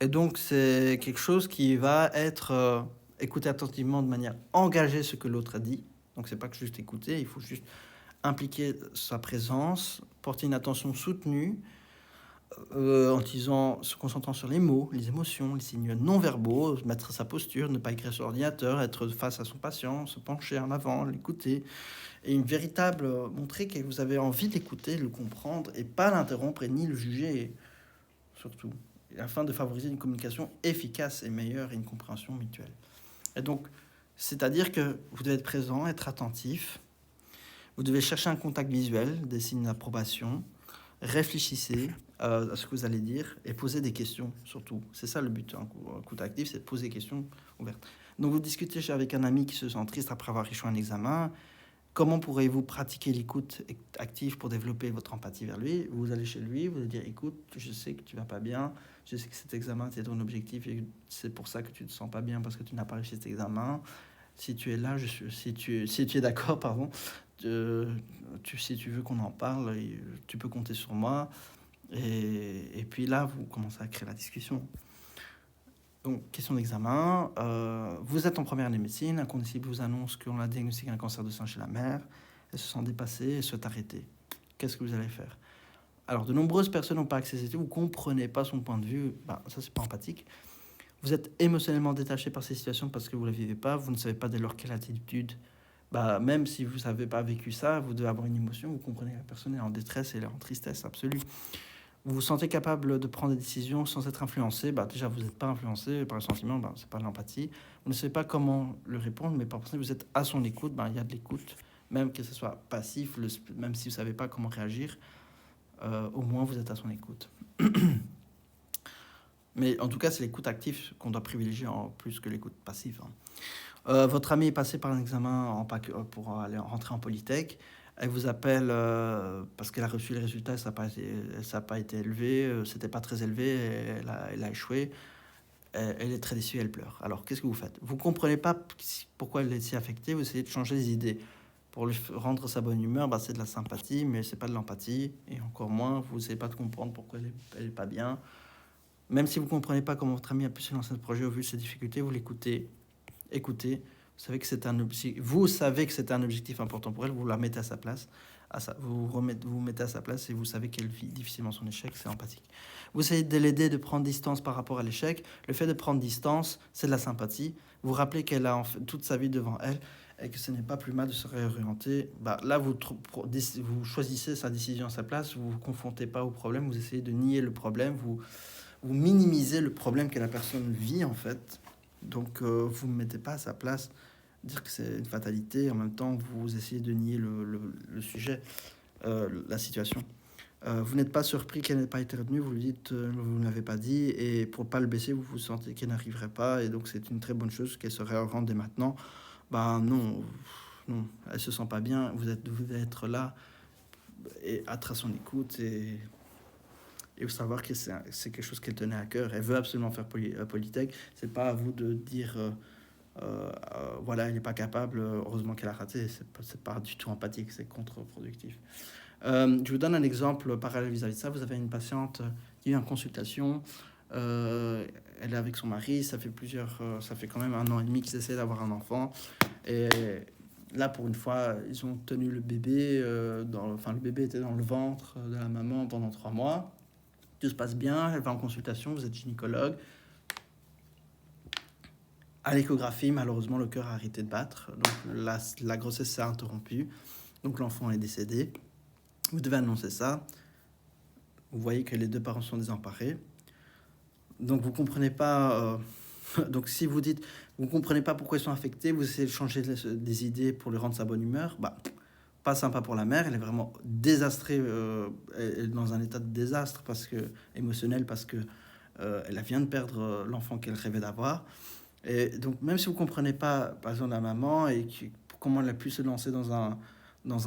Et donc c'est quelque chose qui va être écouter attentivement de manière engagée ce que l'autre a dit. Donc c'est pas que juste écouter, il faut juste impliquer sa présence, porter une attention soutenue, se concentrant sur les mots, les émotions, les signes non-verbaux, mettre sa posture, ne pas écrire sur l'ordinateur, être face à son patient, se pencher en avant, l'écouter, et une véritable montrer que vous avez envie d'écouter, de le comprendre, et pas l'interrompre et ni le juger, surtout, afin de favoriser une communication efficace et meilleure et une compréhension mutuelle. Et donc, c'est-à-dire que vous devez être présent, être attentif, vous devez chercher un contact visuel, des signes d'approbation, réfléchissez à ce que vous allez dire et posez des questions surtout. C'est ça le but, un coup actif, c'est de poser des questions ouvertes. Donc vous discutez avec un ami qui se sent triste après avoir échoué un examen. Comment pourriez-vous pratiquer l'écoute active pour développer votre empathie vers lui? Vous allez chez lui, vous allez dire, écoute, je sais que tu vas pas bien, je sais que cet examen c'est ton objectif et c'est pour ça que tu te sens pas bien parce que tu n'as pas réussi cet examen. Si tu es là, si tu es d'accord, pardon, si tu veux qu'on en parle, tu peux compter sur moi. Et puis là, vous commencez à créer la discussion. Donc, question d'examen. Vous êtes en première année de médecine. Un condisciple vous annonce qu'on a diagnostiqué un cancer de sein chez la mère. Elle se sent dépassée et souhaite arrêter. Qu'est-ce que vous allez faire? Alors, de nombreuses personnes n'ont pas accès à ces études. Vous ne comprenez pas son point de vue. Ça, c'est pas empathique. Vous êtes émotionnellement détaché par ces situations parce que vous ne la vivez pas. Vous ne savez pas dès lors quelle attitude. Même si vous n'avez pas vécu ça, vous devez avoir une émotion. Vous comprenez que la personne est en détresse et elle est en tristesse absolue. Vous vous sentez capable de prendre des décisions sans être influencé. Déjà, vous n'êtes pas influencé par le sentiment, c'est pas de l'empathie. Vous ne savez pas comment le répondre, mais par contre, vous êtes à son écoute. Il y a de l'écoute, même que ce soit passif, même si vous ne savez pas comment réagir, au moins vous êtes à son écoute. Mais en tout cas, c'est l'écoute active qu'on doit privilégier en plus que l'écoute passive. Votre ami est passé par un examen pour aller rentrer en Polytech. Elle vous appelle parce qu'elle a reçu les résultats, ça n'a pas été élevé, c'était pas très élevé, elle a échoué. Elle est très déçue, elle pleure. Alors, qu'est-ce que vous faites? Vous comprenez pas pourquoi elle est si affectée, vous essayez de changer les idées. Pour lui rendre sa bonne humeur, c'est de la sympathie, mais c'est pas de l'empathie. Et encore moins, vous n'essayez pas de comprendre pourquoi elle est pas bien. Même si vous comprenez pas comment votre ami a pu se lancer dans ce projet au vu de ses difficultés, vous l'écoutez. Écoutez, vous savez que c'est un objectif important pour elle, vous la mettez à sa place, vous mettez à sa place et vous savez qu'elle vit difficilement son échec, c'est empathique. Vous essayez de l'aider de prendre distance par rapport à l'échec. Le fait de prendre distance, c'est de la sympathie. Vous rappelez qu'elle a toute sa vie devant elle et que ce n'est pas plus mal de se réorienter. Là, vous choisissez sa décision à sa place, vous vous confrontez pas au problème, vous essayez de nier le problème, vous minimisez le problème que la personne vit en fait. Donc, vous ne mettez pas à sa place, dire que c'est une fatalité, en même temps, vous essayez de nier le sujet, la situation. Vous n'êtes pas surpris qu'elle n'ait pas été retenue, vous lui dites, vous ne l'avez pas dit, et pour ne pas le baisser, vous sentez qu'elle n'arriverait pas, et donc c'est une très bonne chose qu'elle se réoriente dès maintenant. Non, elle se sent pas bien, vous devez être là, et être à son écoute, et savoir que c'est quelque chose qu'elle tenait à cœur. Elle veut absolument faire Polytech. C'est pas à vous de dire voilà, elle n'est pas capable, heureusement qu'elle a raté. C'est pas du tout empathique, c'est contre-productif. Je vous donne un exemple parallèle vis-à-vis de ça. Vous avez une patiente qui est en consultation. Elle est avec son mari. Ça fait quand même 1 an et demi qu'ils essaient d'avoir un enfant. Et là, pour une fois, ils ont tenu le bébé. Le bébé était dans le ventre de la maman pendant 3 mois. Tout se passe bien, elle va en consultation, vous êtes gynécologue. À l'échographie, malheureusement, le cœur a arrêté de battre. Donc, la grossesse s'est interrompue. Donc, l'enfant est décédé. Vous devez annoncer ça. Vous voyez que les deux parents sont désemparés. Donc vous comprenez pas. Donc si vous dites, vous comprenez pas pourquoi ils sont affectés, vous essayez de changer des idées pour lui rendre sa bonne humeur. Bah, pas sympa pour la mère. Elle est vraiment désastrée, elle est dans un état de désastre parce que émotionnel parce que elle vient de perdre l'enfant qu'elle rêvait d'avoir. Et donc même si vous comprenez pas, par exemple la maman et comment elle a pu se lancer dans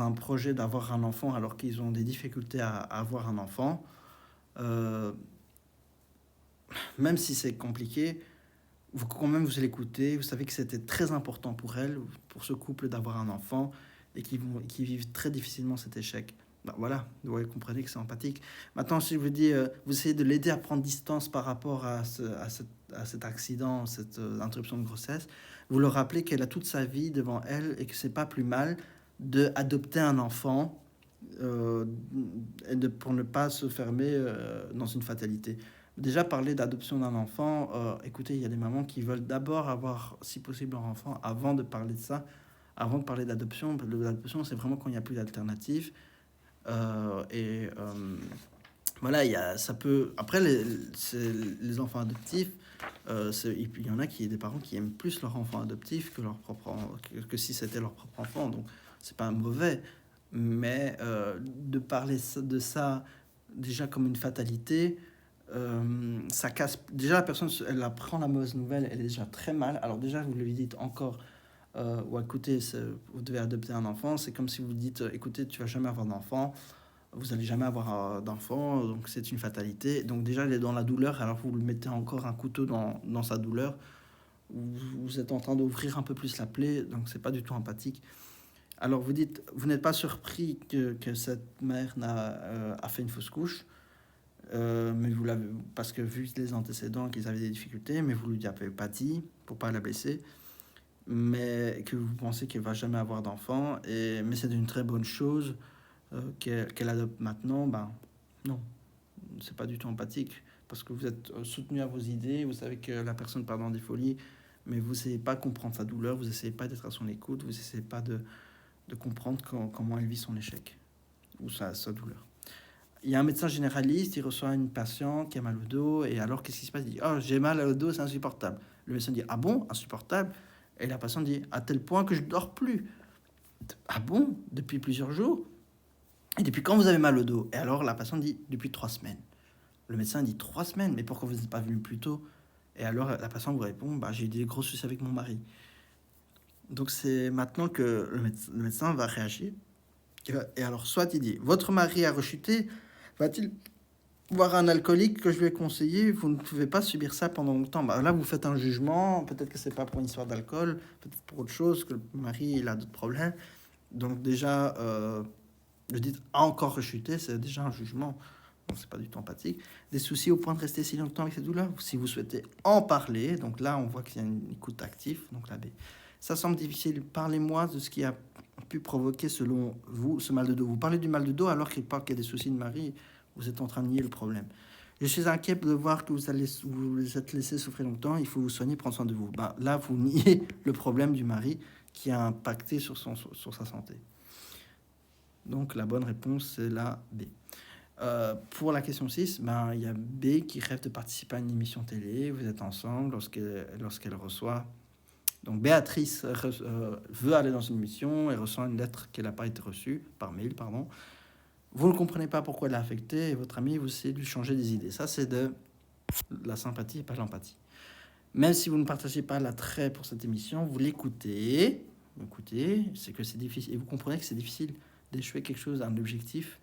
un projet d'avoir un enfant alors qu'ils ont des difficultés à avoir un enfant. Euh, Même si c'est compliqué, vous, quand même vous l'écoutez, vous savez que c'était très important pour elle, pour ce couple d'avoir un enfant et qui vivent très difficilement cet échec. Bah voilà, vous comprenez que c'est empathique. Maintenant, si je vous dis, vous essayez de l'aider à prendre distance par rapport à cet accident, cette interruption de grossesse, vous leur rappelez qu'elle a toute sa vie devant elle et que c'est pas plus mal d'adopter un enfant pour ne pas se fermer dans une fatalité. Déjà, parler d'adoption d'un enfant, écoutez, il y a des mamans qui veulent d'abord avoir, si possible, leur enfant avant de parler de ça, avant de parler d'adoption. L'adoption, c'est vraiment quand il n'y a plus d'alternative. Et voilà, ça peut. Après, les enfants adoptifs, il y en a qui des parents qui aiment plus leur enfant adoptif que que si c'était leur propre enfant. Donc, c'est pas mauvais, mais de parler de ça déjà comme une fatalité, ça casse. Déjà, la personne, elle apprend la mauvaise nouvelle, elle est déjà très mal. Alors déjà, vous lui dites encore, ou écoutez, vous devez adopter un enfant. C'est comme si vous dites, écoutez, tu vas jamais avoir d'enfant, vous allez jamais avoir d'enfant, donc c'est une fatalité. Donc déjà, elle est dans la douleur, alors vous lui mettez encore un couteau dans sa douleur. Vous êtes en train d'ouvrir un peu plus la plaie, donc c'est pas du tout empathique. Alors vous dites, vous n'êtes pas surpris que cette mère a fait une fausse couche, mais vous l'avez parce que vu les antécédents qu'ils avaient des difficultés, mais vous lui avez pas dit pour pas la blesser, mais que vous pensez qu'elle va jamais avoir d'enfant, mais c'est une très bonne chose qu'elle adopte maintenant. Ben non, c'est pas du tout empathique parce que vous êtes soutenu à vos idées, vous savez que la personne part dans des folies, mais vous essayez pas de comprendre sa douleur, vous essayez pas d'être à son écoute, vous essayez pas de comprendre comment elle vit son échec ou sa douleur. Il y a un médecin généraliste, il reçoit une patiente qui a mal au dos, et alors qu'est-ce qui se passe? Il dit, oh, j'ai mal au dos, c'est insupportable. Le médecin dit, ah bon, insupportable? Et la patiente dit, à tel point que je ne dors plus. Ah bon? Depuis plusieurs jours? Et depuis quand vous avez mal au dos? Et alors la patiente dit, depuis 3 semaines. Le médecin dit, 3 semaines? Mais pourquoi vous n'êtes pas venu plus tôt? Et alors la patiente vous répond, bah, j'ai eu des gros soucis avec mon mari. Donc c'est maintenant que le médecin va réagir. Et alors, soit il dit, votre mari a rechuté, va-t-il voir un alcoolique que je lui ai conseillé, vous ne pouvez pas subir ça pendant longtemps. Bah, là, vous faites un jugement, peut-être que c'est pas pour une histoire d'alcool, peut-être pour autre chose, que le mari il a d'autres problèmes. Donc déjà, je dis encore rechuté, c'est déjà un jugement. Donc c'est pas du tout empathique. Des soucis au point de rester si longtemps avec cette douleur. Si vous souhaitez en parler, donc là on voit qu'il y a une écoute active, donc la B. Ça semble difficile. Parlez-moi de ce qui a pu provoquer selon vous ce mal de dos. Vous parlez du mal de dos alors qu'il parle qu'il y a des soucis de mari. Vous êtes en train de nier le problème. Je suis inquiet de voir que vous êtes laissé souffrir longtemps. Il faut vous soigner, prendre soin de vous. Ben, là, vous niez le problème du mari qui a impacté sur sa santé. Donc la bonne réponse, c'est la B. Pour la question 6, ben, il y a B qui rêve de participer à une émission télé. Vous êtes ensemble lorsqu'elle reçoit. Donc Béatrice veut aller dans une émission et reçoit une lettre qu'elle n'a pas été reçue, par mail, pardon. Vous ne comprenez pas pourquoi elle est affectée et votre ami, vous essayez de lui changer des idées. Ça, c'est de la sympathie et pas l'empathie. Même si vous ne partagez pas l'attrait pour cette émission, vous l'écoutez. C'est que c'est difficile. Et vous comprenez que c'est difficile d'échouer quelque chose, un objectif.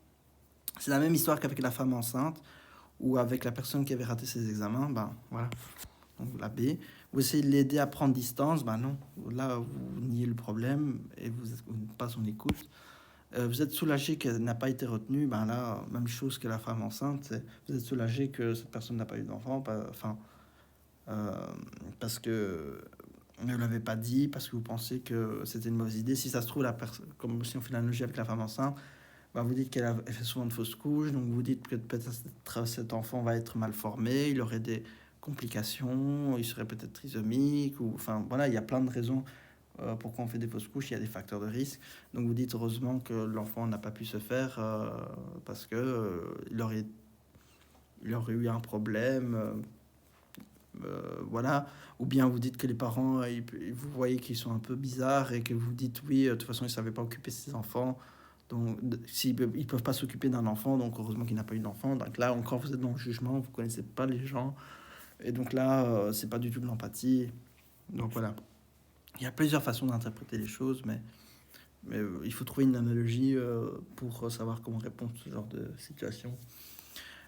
C'est la même histoire qu'avec la femme enceinte ou avec la personne qui avait raté ses examens. Ben voilà. Donc la B. Vous essayez de l'aider à prendre distance. Ben non. Là, vous niez le problème et vous n'êtes pas son écoute. Vous êtes soulagé qu'elle n'a pas été retenue. Ben là, même chose que la femme enceinte. Vous êtes soulagé que cette personne n'a pas eu d'enfant. Parce que ne l'avez pas dit, parce que vous pensez que c'était une mauvaise idée. Si ça se trouve, comme si on fait l'analogie avec la femme enceinte, bah vous dites qu'elle fait souvent de fausses couches, donc vous dites que peut-être cet enfant va être mal formé, il aurait des complications, il serait peut-être trisomique, ou enfin voilà, il y a plein de raisons pourquoi on fait des fausses couches, il y a des facteurs de risque. Donc vous dites heureusement que l'enfant n'a pas pu se faire parce que il aurait eu un problème. Voilà, ou bien vous dites que les parents, vous voyez qu'ils sont un peu bizarres et que vous dites oui, de toute façon, ils ne savaient pas occuper ses enfants. Donc, s'ils ils peuvent pas s'occuper d'un enfant, donc heureusement qu'il n'a pas eu d'enfant. Donc là, encore, vous êtes dans le jugement, vous connaissez pas les gens. Et donc là, c'est pas du tout de l'empathie. Donc voilà. Il y a plusieurs façons d'interpréter les choses, mais il faut trouver une analogie pour savoir comment répondre à ce genre de situation.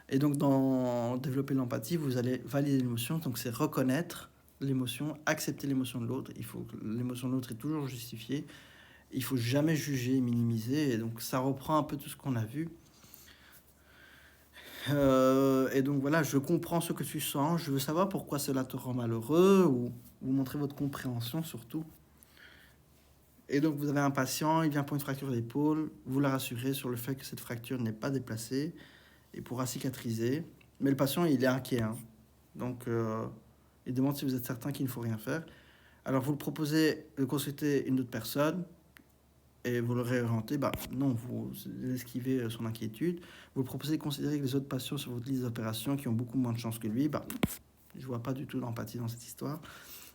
Et donc, dans développer l'empathie, vous allez valider l'émotion. Donc, c'est reconnaître l'émotion, accepter l'émotion de l'autre. Il faut que l'émotion de l'autre est toujours justifiée. Il faut jamais juger, minimiser. Et donc, ça reprend un peu tout ce qu'on a vu. Et donc, voilà, je comprends ce que tu sens. Je veux savoir pourquoi cela te rend malheureux ou montrer votre compréhension surtout. Et donc, vous avez un patient, il vient pour une fracture d'épaule. Vous la rassurez sur le fait que cette fracture n'est pas déplacée et pourra cicatriser. Mais le patient, il est inquiet. Hein. Donc, il demande si vous êtes certain qu'il ne faut rien faire. Alors, vous le proposez de consulter une autre personne et vous le réorientez. Bah, non, vous esquivez son inquiétude. Vous le proposez de considérer que les autres patients sur votre liste d'opérations qui ont beaucoup moins de chances que lui, bah, je ne vois pas du tout d'empathie dans cette histoire.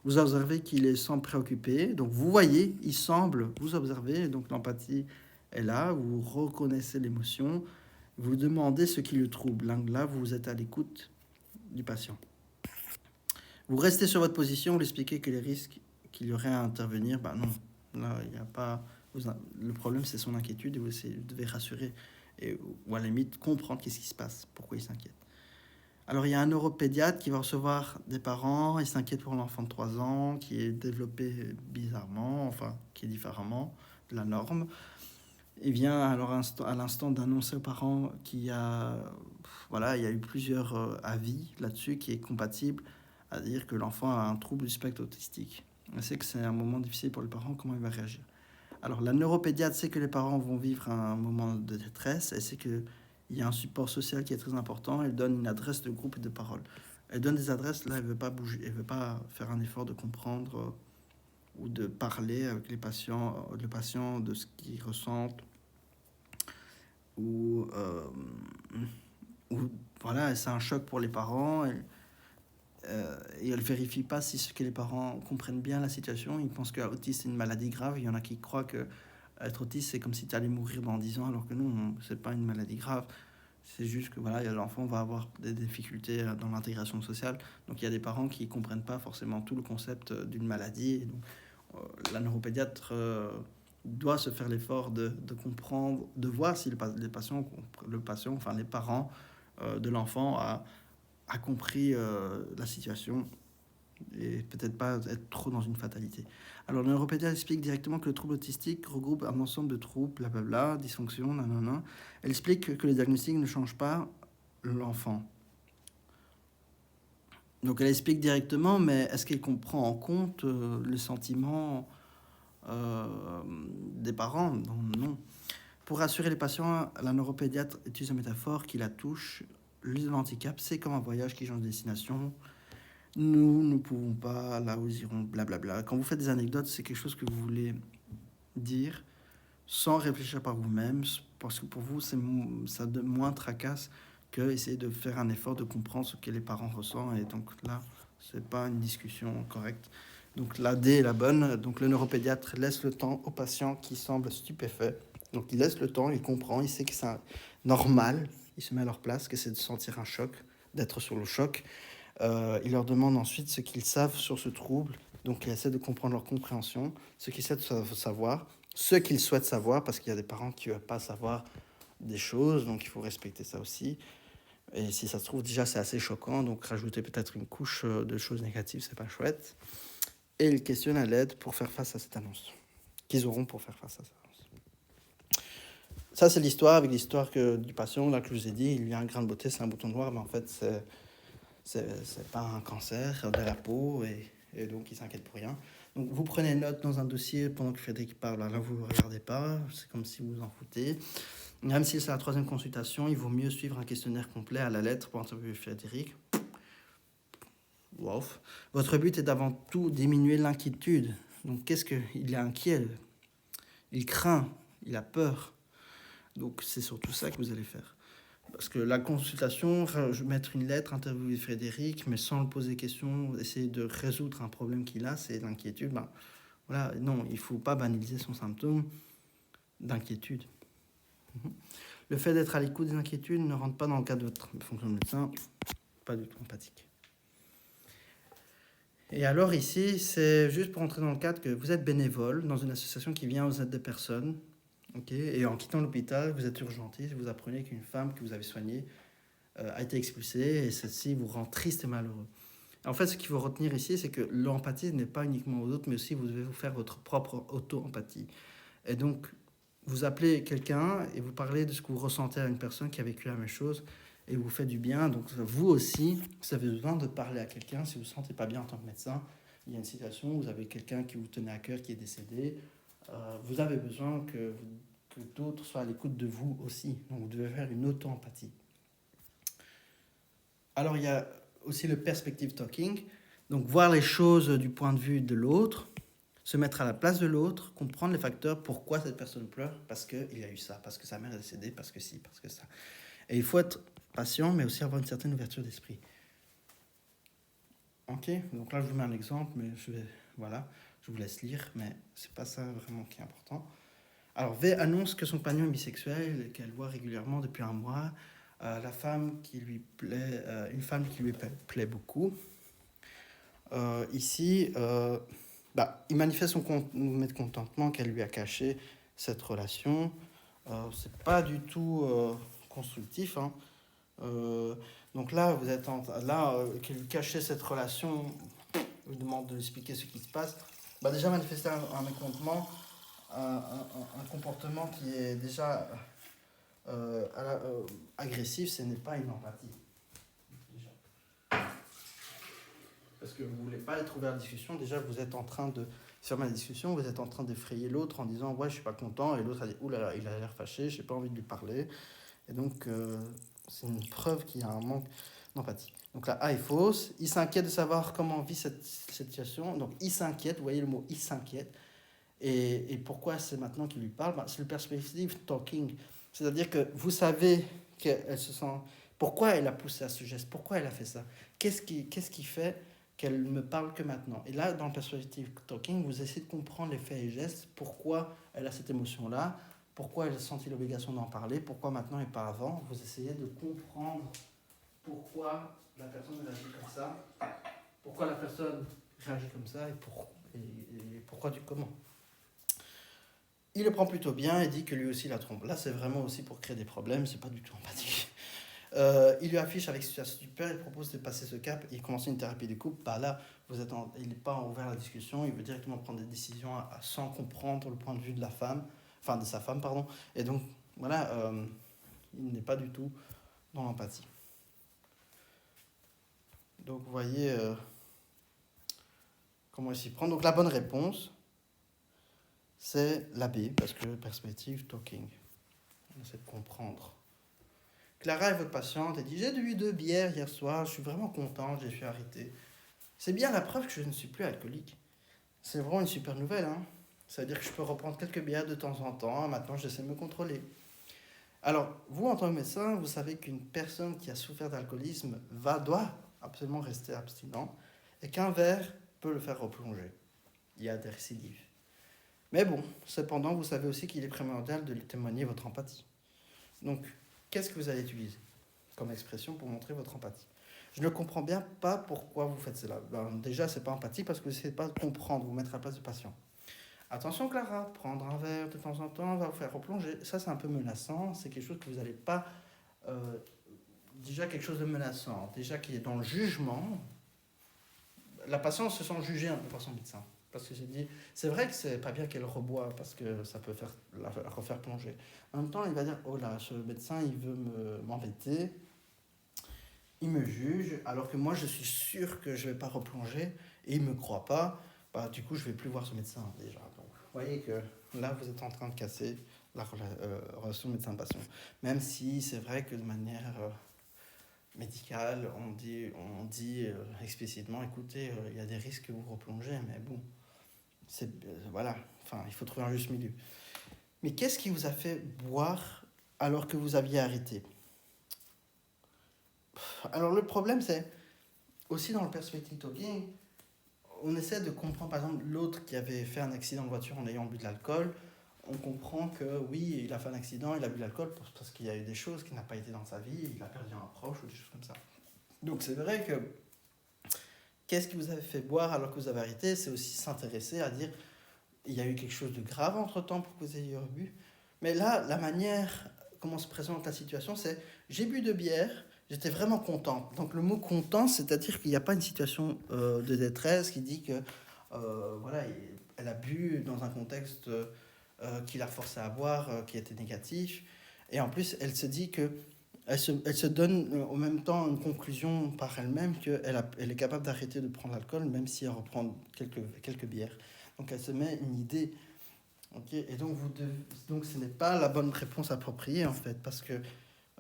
Vous observez qu'il semble préoccupé. Donc, vous voyez, il semble, vous observez. Donc, l'empathie est là. Vous reconnaissez l'émotion. Vous demandez ce qui le trouble. Là, vous êtes à l'écoute du patient. Vous restez sur votre position, vous expliquez que les risques qu'il y aurait à intervenir, bah non, là, il n'y a pas... Le problème, c'est son inquiétude et vous devez rassurer ou à la limite comprendre qu'est-ce qui se passe, pourquoi il s'inquiète. Alors, il y a un neuropédiatre qui va recevoir des parents, il s'inquiète pour l'enfant de 3 ans, qui est développé bizarrement, enfin, qui est différemment de la norme. Il vient alors à l'instant d'annoncer aux parents qu'il y a, voilà, il y a eu plusieurs avis là-dessus qui est compatible à dire que l'enfant a un trouble du spectre autistique. On sait que c'est un moment difficile pour les parents, comment il va réagir. Alors la neuropédiatre sait que les parents vont vivre un moment de détresse, elle sait qu'il y a un support social qui est très important, elle donne une adresse de groupe et de parole. Elle donne des adresses, là elle ne veut pas bouger, elle ne veut pas faire un effort de comprendre ou de parler avec les patients, le patient de ce qu'ils ressentent ou voilà, c'est un choc pour les parents et elle ne vérifie pas si ce que les parents comprennent bien la situation. Ils pensent que l'autisme c'est une maladie grave. Il y en a qui croient que être autiste c'est comme si tu allais mourir dans 10 ans alors que non, c'est pas une maladie grave. C'est juste que voilà, l'enfant va avoir des difficultés dans l'intégration sociale. Donc il y a des parents qui comprennent pas forcément tout le concept d'une maladie. Et donc, la neuropédiatre doit se faire l'effort de comprendre, de voir si le patient, enfin les parents de l'enfant a compris la situation et peut-être pas être trop dans une fatalité. Alors, le neuropédiatre explique directement que le trouble autistique regroupe un ensemble de troubles, blablabla, dysfonction, nanana. Elle explique que les diagnostics ne changent pas l'enfant. Donc, elle explique directement, mais est-ce qu'elle comprend en compte le sentiment des parents? Non. Pour rassurer les patients, la neuropédiatre utilise une métaphore qui la touche. L'handicap, c'est comme un voyage qui change de destination. Nous ne pouvons pas, là où ils iront, blablabla. Quand vous faites des anecdotes, c'est quelque chose que vous voulez dire sans réfléchir par vous-même, parce que pour vous, ça de moins tracasse que essayer de faire un effort de comprendre ce que les parents ressentent. Et donc là, c'est pas une discussion correcte. Donc la D est la bonne. Donc le neuropédiatre laisse le temps au patient qui semble stupéfait. Donc il laisse le temps, il comprend, il sait que c'est normal. Il se met à leur place, que c'est de sentir un choc, d'être sur le choc. Il leur demande ensuite ce qu'ils savent sur ce trouble. Donc, il essaie de comprendre leur compréhension, ce qu'ils souhaitent savoir, ce qu'ils souhaitent savoir, parce qu'il y a des parents qui ne veulent pas savoir des choses, donc il faut respecter ça aussi. Et si ça se trouve, déjà, c'est assez choquant, donc rajouter peut-être une couche de choses négatives, c'est pas chouette. Et ils questionnent à l'aide pour faire face à cette annonce, qu'ils auront pour faire face à cette annonce. Ça, c'est l'histoire, avec l'histoire du patient, là, que je vous ai dit, il y a un grain de beauté, c'est un bouton noir, mais en fait, c'est pas un cancer de la peau et donc il s'inquiète pour rien. Donc vous prenez note dans un dossier pendant que Frédéric parle. Là vous ne regardez pas, c'est comme si vous vous en foutez. Même si c'est la 3e consultation, il vaut mieux suivre un questionnaire complet à la lettre pour interviewer Frédéric. Wow. Votre but est d'avant tout diminuer l'inquiétude Donc, il est inquiet, il craint, il a peur. Donc, c'est surtout ça que vous allez faire. Parce que la consultation, je vais mettre une lettre, interviewer Frédéric, mais sans le poser question, essayer de résoudre un problème qu'il a, c'est l'inquiétude. Ben, voilà, non, il ne faut pas banaliser son symptôme d'inquiétude. Le fait d'être à l'écoute des inquiétudes ne rentre pas dans le cadre de votre fonction de médecin, pas du tout empathique. Et alors ici, c'est juste pour entrer dans le cadre que vous êtes bénévole dans une association qui vient aux aides des personnes. Okay, et en quittant l'hôpital, vous êtes urgentiste, vous apprenez qu'une femme que vous avez soignée a été expulsée et celle-ci vous rend triste et malheureux. En fait, ce qu'il faut retenir ici, c'est que l'empathie n'est pas uniquement aux autres, mais aussi vous devez vous faire votre propre auto-empathie. Et donc, vous appelez quelqu'un et vous parlez de ce que vous ressentez à une personne qui a vécu la même chose et vous fait du bien. Donc, vous aussi, vous avez besoin de parler à quelqu'un si vous ne vous sentez pas bien en tant que médecin. Il y a une situation où vous avez quelqu'un qui vous tenait à cœur qui est décédé. Vous avez besoin que d'autres soient à l'écoute de vous aussi. Donc, vous devez faire une auto-empathie. Alors, il y a aussi le perspective talking. Donc, voir les choses du point de vue de l'autre, se mettre à la place de l'autre, comprendre les facteurs, pourquoi cette personne pleure, parce qu'il a eu ça, parce que sa mère est décédée, parce que ci, parce que ça. Et il faut être patient, mais aussi avoir une certaine ouverture d'esprit. Ok, donc là, je vous mets un exemple, mais je vous laisse lire, mais c'est pas ça vraiment qui est important. Alors, V annonce que son compagnon est bisexuel et qu'elle voit régulièrement depuis un mois. La femme qui lui plaît, une femme qui lui plaît beaucoup. Ici, il manifeste son mécontentement qu'elle lui a caché cette relation. C'est pas du tout constructif. Hein. Donc là, vous êtes qu'elle lui cachait cette relation, vous demande de lui expliquer ce qui se passe. Déjà manifester un mécontentement, un comportement qui est déjà agressif, ce n'est pas une empathie. Parce que vous ne voulez pas être ouvert à la discussion, déjà vous êtes en train de fermer la discussion, vous êtes en train d'effrayer l'autre en disant ouais je suis pas content, et l'autre a dit oulala il a l'air fâché, j'ai pas envie de lui parler, et donc c'est une preuve qu'il y a un manque d'empathie. Donc la A est fausse, il s'inquiète de savoir comment vit cette situation, donc il s'inquiète, vous voyez le mot il s'inquiète, et pourquoi c'est maintenant qu'il lui parle, c'est le perspective talking, c'est-à-dire que vous savez qu'elle se sent, pourquoi elle a poussé à ce geste, pourquoi elle a fait ça, qu'est-ce qui fait qu'elle me parle que maintenant. Et là, dans le perspective talking, vous essayez de comprendre les faits et gestes, pourquoi elle a cette émotion-là, pourquoi elle a senti l'obligation d'en parler, pourquoi maintenant et pas avant. Vous essayez de comprendre pourquoi la personne réagit comme ça, pourquoi la personne réagit comme ça et pourquoi du comment. Il le prend plutôt bien et dit que lui aussi la trompe. Là, c'est vraiment aussi pour créer des problèmes, c'est pas du tout empathique. Il lui affiche avec situation super, il propose de passer ce cap, il commence une thérapie de couple. Là, il n'est pas ouvert à la discussion, il veut directement prendre des décisions sans comprendre le point de vue de de sa femme, pardon. Et donc, voilà, il n'est pas du tout dans l'empathie. Donc, vous voyez comment il s'y prend. Donc, la bonne réponse, c'est la B, parce que perspective talking. On essaie de comprendre. Clara est votre patiente et dit « J'ai bu 2 bières hier soir, je suis vraiment contente, j'ai suis arrêtée. » C'est bien la preuve que je ne suis plus alcoolique. C'est vraiment une super nouvelle. Hein. Ça veut dire que je peux reprendre quelques bières de temps en temps. Maintenant, j'essaie de me contrôler. Alors, vous, en tant que médecin, vous savez qu'une personne qui a souffert d'alcoolisme doit absolument rester abstinent et qu'un verre peut le faire replonger. Il y a des récidives. Mais bon, cependant, vous savez aussi qu'il est primordial de témoigner votre empathie. Donc, qu'est-ce que vous allez utiliser comme expression pour montrer votre empathie? Je ne comprends bien pas pourquoi vous faites cela. Déjà, ce n'est pas empathie parce que vous n'essayez pas de comprendre, vous mettre à la place du patient. Attention Clara, prendre un verre de temps en temps va vous faire replonger. Ça, c'est un peu menaçant, c'est quelque chose que vous n'allez pas... déjà quelque chose de menaçant, déjà qui est dans le jugement. La patiente se sent jugée un peu par son médecin. Parce que c'est vrai que c'est pas bien qu'elle reboit parce que ça peut la refaire plonger. En même temps, il va dire, oh là, ce médecin, il veut m'embêter, il me juge, alors que moi, je suis sûr que je vais pas replonger et il me croit pas. Du coup, je vais plus voir ce médecin déjà. Donc, vous voyez que là, vous êtes en train de casser la relation médecin-patient. Même si c'est vrai que de manière médicale, on dit explicitement, écoutez, il y a des risques que vous replongez, mais bon, Voilà, enfin, il faut trouver un juste milieu. Mais qu'est-ce qui vous a fait boire alors que vous aviez arrêté? Alors le problème, c'est aussi dans le perspective talking, on essaie de comprendre, par exemple, l'autre qui avait fait un accident de voiture en ayant bu de l'alcool. On comprend que oui, il a fait un accident, il a bu de l'alcool parce qu'il y a eu des choses qui n'ont pas été dans sa vie, il a perdu un proche ou des choses comme ça. Donc c'est vrai que qu'est-ce qui vous avait fait boire alors que vous avez arrêté? C'est aussi s'intéresser à dire il y a eu quelque chose de grave entre-temps pour que vous ayez bu. Mais là, la manière comment se présente la situation, c'est j'ai bu de bière, j'étais vraiment content. Donc le mot content, c'est-à-dire qu'il n'y a pas une situation de détresse qui dit que voilà, elle a bu dans un contexte qui l'a forcé à boire, qui était négatif. Et en plus, elle se dit que elle se donne en même temps une conclusion par elle-même elle est capable d'arrêter de prendre l'alcool, même si elle reprend quelques bières. Donc elle se met une idée. Okay, et donc, donc ce n'est pas la bonne réponse appropriée en fait, parce que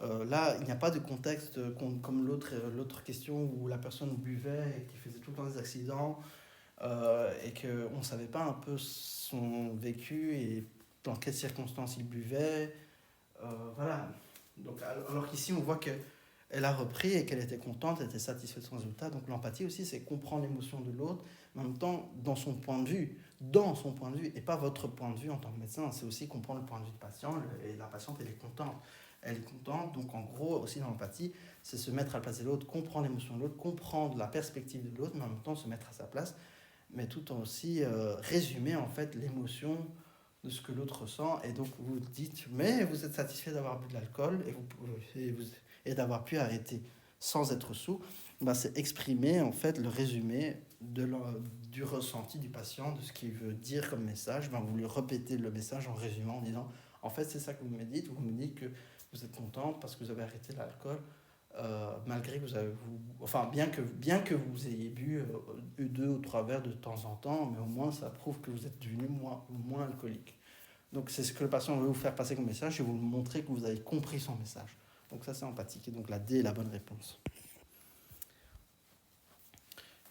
là, il n'y a pas de contexte comme l'autre question où la personne buvait et qui faisait tout le temps des accidents et qu'on ne savait pas un peu son vécu et dans quelles circonstances il buvait. Voilà. Donc, alors qu'ici, on voit qu'elle a repris et qu'elle était contente, elle était satisfaite de son résultat. Donc l'empathie aussi, c'est comprendre l'émotion de l'autre, mais en même temps dans son point de vue, et pas votre point de vue en tant que médecin. C'est aussi comprendre le point de vue du patient, et la patiente, elle est contente. Elle est contente, donc en gros, aussi dans l'empathie, c'est se mettre à la place de l'autre, comprendre l'émotion de l'autre, comprendre la perspective de l'autre, mais en même temps se mettre à sa place, mais tout en aussi résumer en fait l'émotion de ce que l'autre ressent. Et donc vous dites, mais vous êtes satisfait d'avoir bu de l'alcool et d'avoir pu arrêter sans être sous. Ben, c'est exprimer en fait le résumé du ressenti du patient, de ce qu'il veut dire comme message. Ben, vous lui répétez le message en résumant, en disant, en fait c'est ça que vous me dites que vous êtes contente parce que vous avez arrêté l'alcool. Malgré que enfin bien que vous ayez bu 2 ou 3 verres de temps en temps, mais au moins ça prouve que vous êtes devenu moins alcoolique. Donc c'est ce que le patient veut vous faire passer comme message et vous montrer que vous avez compris son message. Donc ça c'est empathique et donc la D est la bonne réponse.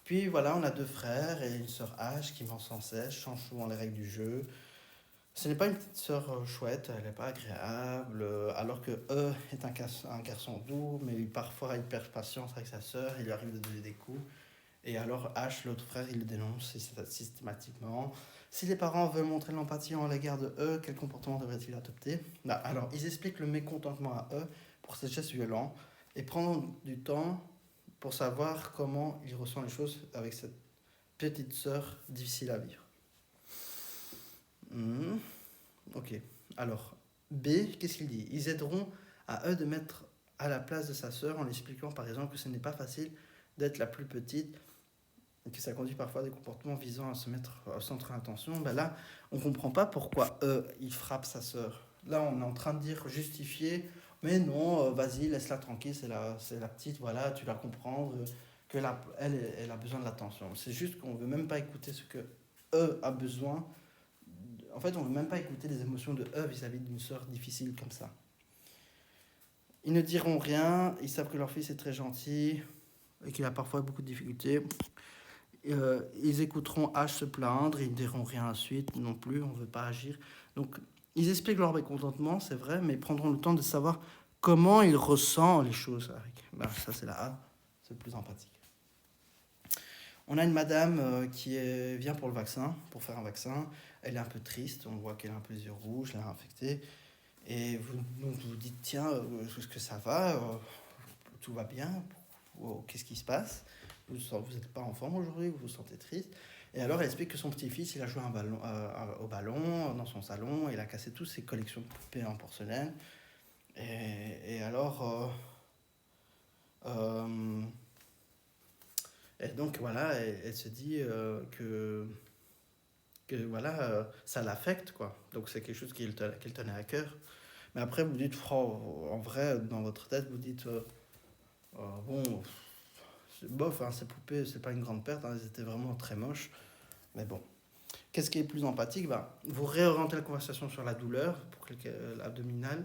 Puis voilà, on a 2 frères et une sœur H qui vont sans cesse, changent souvent les règles du jeu. Ce n'est pas une petite sœur chouette, elle n'est pas agréable, alors que E est un garçon doux, mais parfois il perd patience avec sa sœur, il lui arrive de donner des coups. Et alors H, l'autre frère, il le dénonce systématiquement. Si les parents veulent montrer de l'empathie en l'égard de E, quel comportement devraient-ils adopter? Alors, ils expliquent le mécontentement à E pour ces gestes violents et prendre du temps pour savoir comment il ressent les choses avec cette petite sœur difficile à vivre. Ok. Alors, B, qu'est-ce qu'il dit? Ils aideront à E de mettre à la place de sa sœur en lui expliquant par exemple que ce n'est pas facile d'être la plus petite et que ça conduit parfois à des comportements visant à se mettre au centre de l'attention. Ben là, on ne comprend pas pourquoi il frappe sa sœur. Là, on est en train de dire, justifier, mais non, vas-y, laisse-la tranquille, c'est la petite, voilà, tu la comprends, elle a besoin de l'attention. C'est juste qu'on ne veut même pas écouter ce que a besoin. En fait, on ne veut même pas écouter les émotions de vis-à-vis d'une sœur difficile comme ça. Ils ne diront rien, ils savent que leur fils est très gentil et qu'il a parfois beaucoup de difficultés. Ils écouteront H se plaindre, ils ne diront rien ensuite non plus, on ne veut pas agir. Donc, ils expliquent leur mécontentement, c'est vrai, mais ils prendront le temps de savoir comment ils ressentent les choses. Ça, c'est la A, c'est le plus empathique. On a une madame qui vient pour faire un vaccin. Elle est un peu triste, on voit qu'elle a un peu les yeux rouges, elle est infectée. Et vous dites, tiens, est-ce que ça va tout va bien? Qu'est-ce qui se passe? Vous n'êtes pas en forme aujourd'hui, vous vous sentez triste. Et alors elle explique que son petit-fils, il a joué au ballon dans son salon, il a cassé toutes ses collections de poupées en porcelaine. Et alors... et donc voilà, elle se dit que voilà, ça l'affecte, quoi. Donc c'est quelque chose qu'elle tenait à cœur. Mais après, vous dites, en vrai, dans votre tête, vous dites, bon, c'est bof, hein, ces poupées, c'est pas une grande perte, hein, elles étaient vraiment très moches. Mais bon. Qu'est-ce qui est plus empathique? Vous réorientez la conversation sur la douleur pour l'abdominale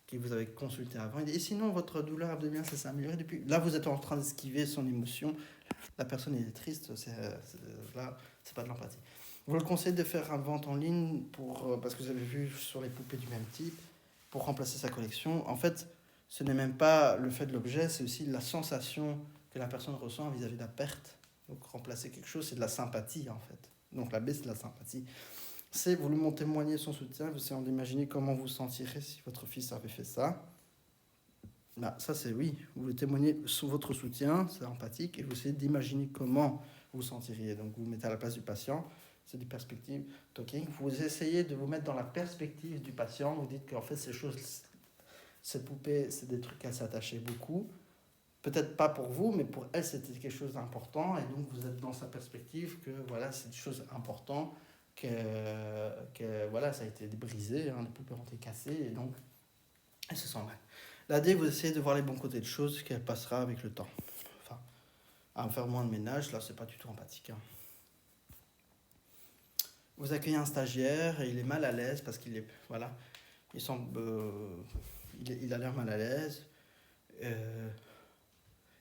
que vous avez consulté avant. Et sinon, votre douleur abdominale, ça s'est amélioré depuis. Là, vous êtes en train d'esquiver son émotion. La personne est triste, là, c'est pas de l'empathie. Vous le conseillez de faire une vente en ligne parce que vous avez vu sur les poupées du même type, pour remplacer sa collection. En fait, ce n'est même pas le fait de l'objet, c'est aussi la sensation que la personne ressent vis-à-vis de la perte. Donc remplacer quelque chose, c'est de la sympathie en fait. Donc la B, c'est de la sympathie. C'est vous lui témoigner son soutien, vous essayez d'imaginer comment vous sentirez si votre fils avait fait ça. Bah, ça c'est oui, vous lui témoignez votre soutien, c'est empathique, et vous essayez d'imaginer comment vous sentiriez. Donc vous vous mettez à la place du patient, c'est du perspective talking. Vous essayez de vous mettre dans la perspective du patient, vous dites qu'en fait ces choses, ces poupées, c'est des trucs qu'elle s'attachait beaucoup. Peut-être pas pour vous, mais pour elle, c'était quelque chose d'important. Et donc, vous êtes dans sa perspective que voilà, c'est des choses importantes, que voilà, ça a été brisé, hein, les poupées ont été cassées, et donc, elle se sent mal. La D, vous essayez de voir les bons côtés de choses qu'elle passera avec le temps. Enfin, à faire moins de ménage, là, c'est pas du tout empathique. Hein. Vous accueillez un stagiaire et il est mal à l'aise parce qu'il est, voilà, il semble, il a l'air mal à l'aise. Il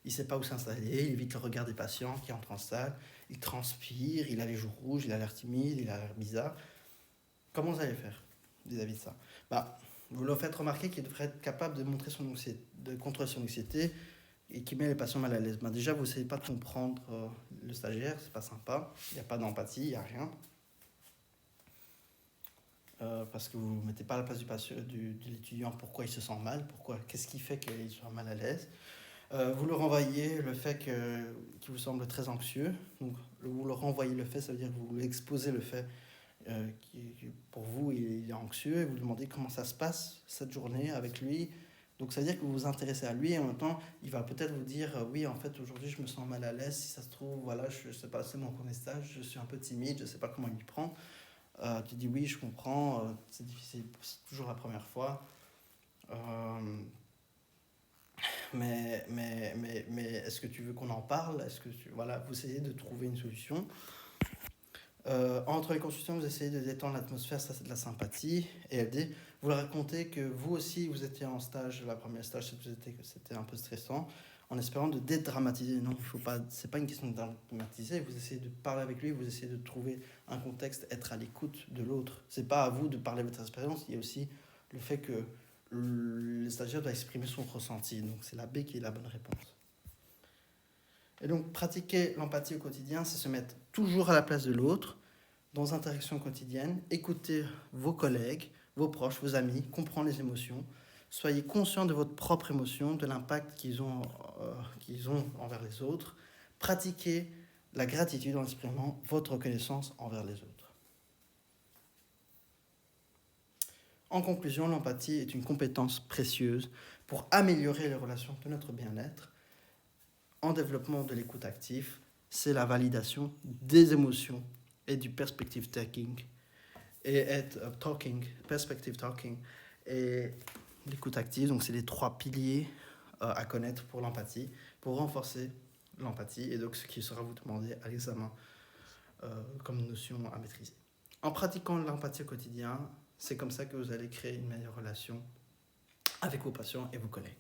ne sait pas où s'installer, il évite le regard des patients qui entrent en salle, il transpire, il a les joues rouges, il a l'air timide, il a l'air bizarre. Comment vous allez faire vis-à-vis de ça? Vous leur faites remarquer qu'il devrait être capable de montrer son anxiété, de contrôler son anxiété et qui met les patients mal à l'aise. Déjà, vous n'essayez pas de comprendre le stagiaire, c'est pas sympa, il n'y a pas d'empathie, il n'y a rien. Parce que vous ne mettez pas à la place de l'étudiant pourquoi il se sent mal, qu'est-ce qui fait qu'il soit mal à l'aise. Vous leur renvoyez le fait qu'il vous semble très anxieux. Donc, vous leur renvoyez le fait, ça veut dire que vous lui exposez le fait pour vous, il est anxieux, et vous lui demandez comment ça se passe cette journée avec lui. Donc, ça veut dire que vous vous intéressez à lui, et en même temps, il va peut-être vous dire oui, en fait, aujourd'hui, je me sens mal à l'aise. Si ça se trouve, voilà, je sais pas, c'est mon premier stage, je suis un peu timide, je sais pas comment il m'y prend. Tu dis oui, je comprends, c'est difficile, c'est toujours la première fois. Mais est-ce que tu veux qu'on en parle? Voilà, vous essayez de trouver une solution. Entre les consultants, vous essayez de détendre l'atmosphère, ça c'est de la sympathie. Et elle dit, vous leur racontez que vous aussi, vous étiez en stage, la première stage, c'était un peu stressant, en espérant de dédramatiser. Non, il faut pas, c'est pas une question de dramatiser, vous essayez de parler avec lui, vous essayez de trouver un contexte, être à l'écoute de l'autre. C'est pas à vous de parler de votre expérience, il y a aussi le fait que le stagiaire doit exprimer son ressenti. Donc c'est la B qui est la bonne réponse. Et donc pratiquer l'empathie au quotidien, c'est se mettre toujours à la place de l'autre, dans l'interaction quotidienne, écouter vos collègues, vos proches, vos amis, comprendre les émotions. Soyez conscient de votre propre émotion, de l'impact qu'ils ont envers les autres. Pratiquez la gratitude en exprimant votre reconnaissance envers les autres. En conclusion, l'empathie est une compétence précieuse pour améliorer les relations de notre bien-être. En développement de l'écoute active, c'est la validation des émotions et du perspective taking perspective talking et l'écoute active. Donc c'est les 3 piliers à connaître pour l'empathie, pour renforcer l'empathie, et donc ce qui sera vous demandé à l'examen comme notion à maîtriser. En pratiquant l'empathie au quotidien, c'est comme ça que vous allez créer une meilleure relation avec vos patients et vos collègues.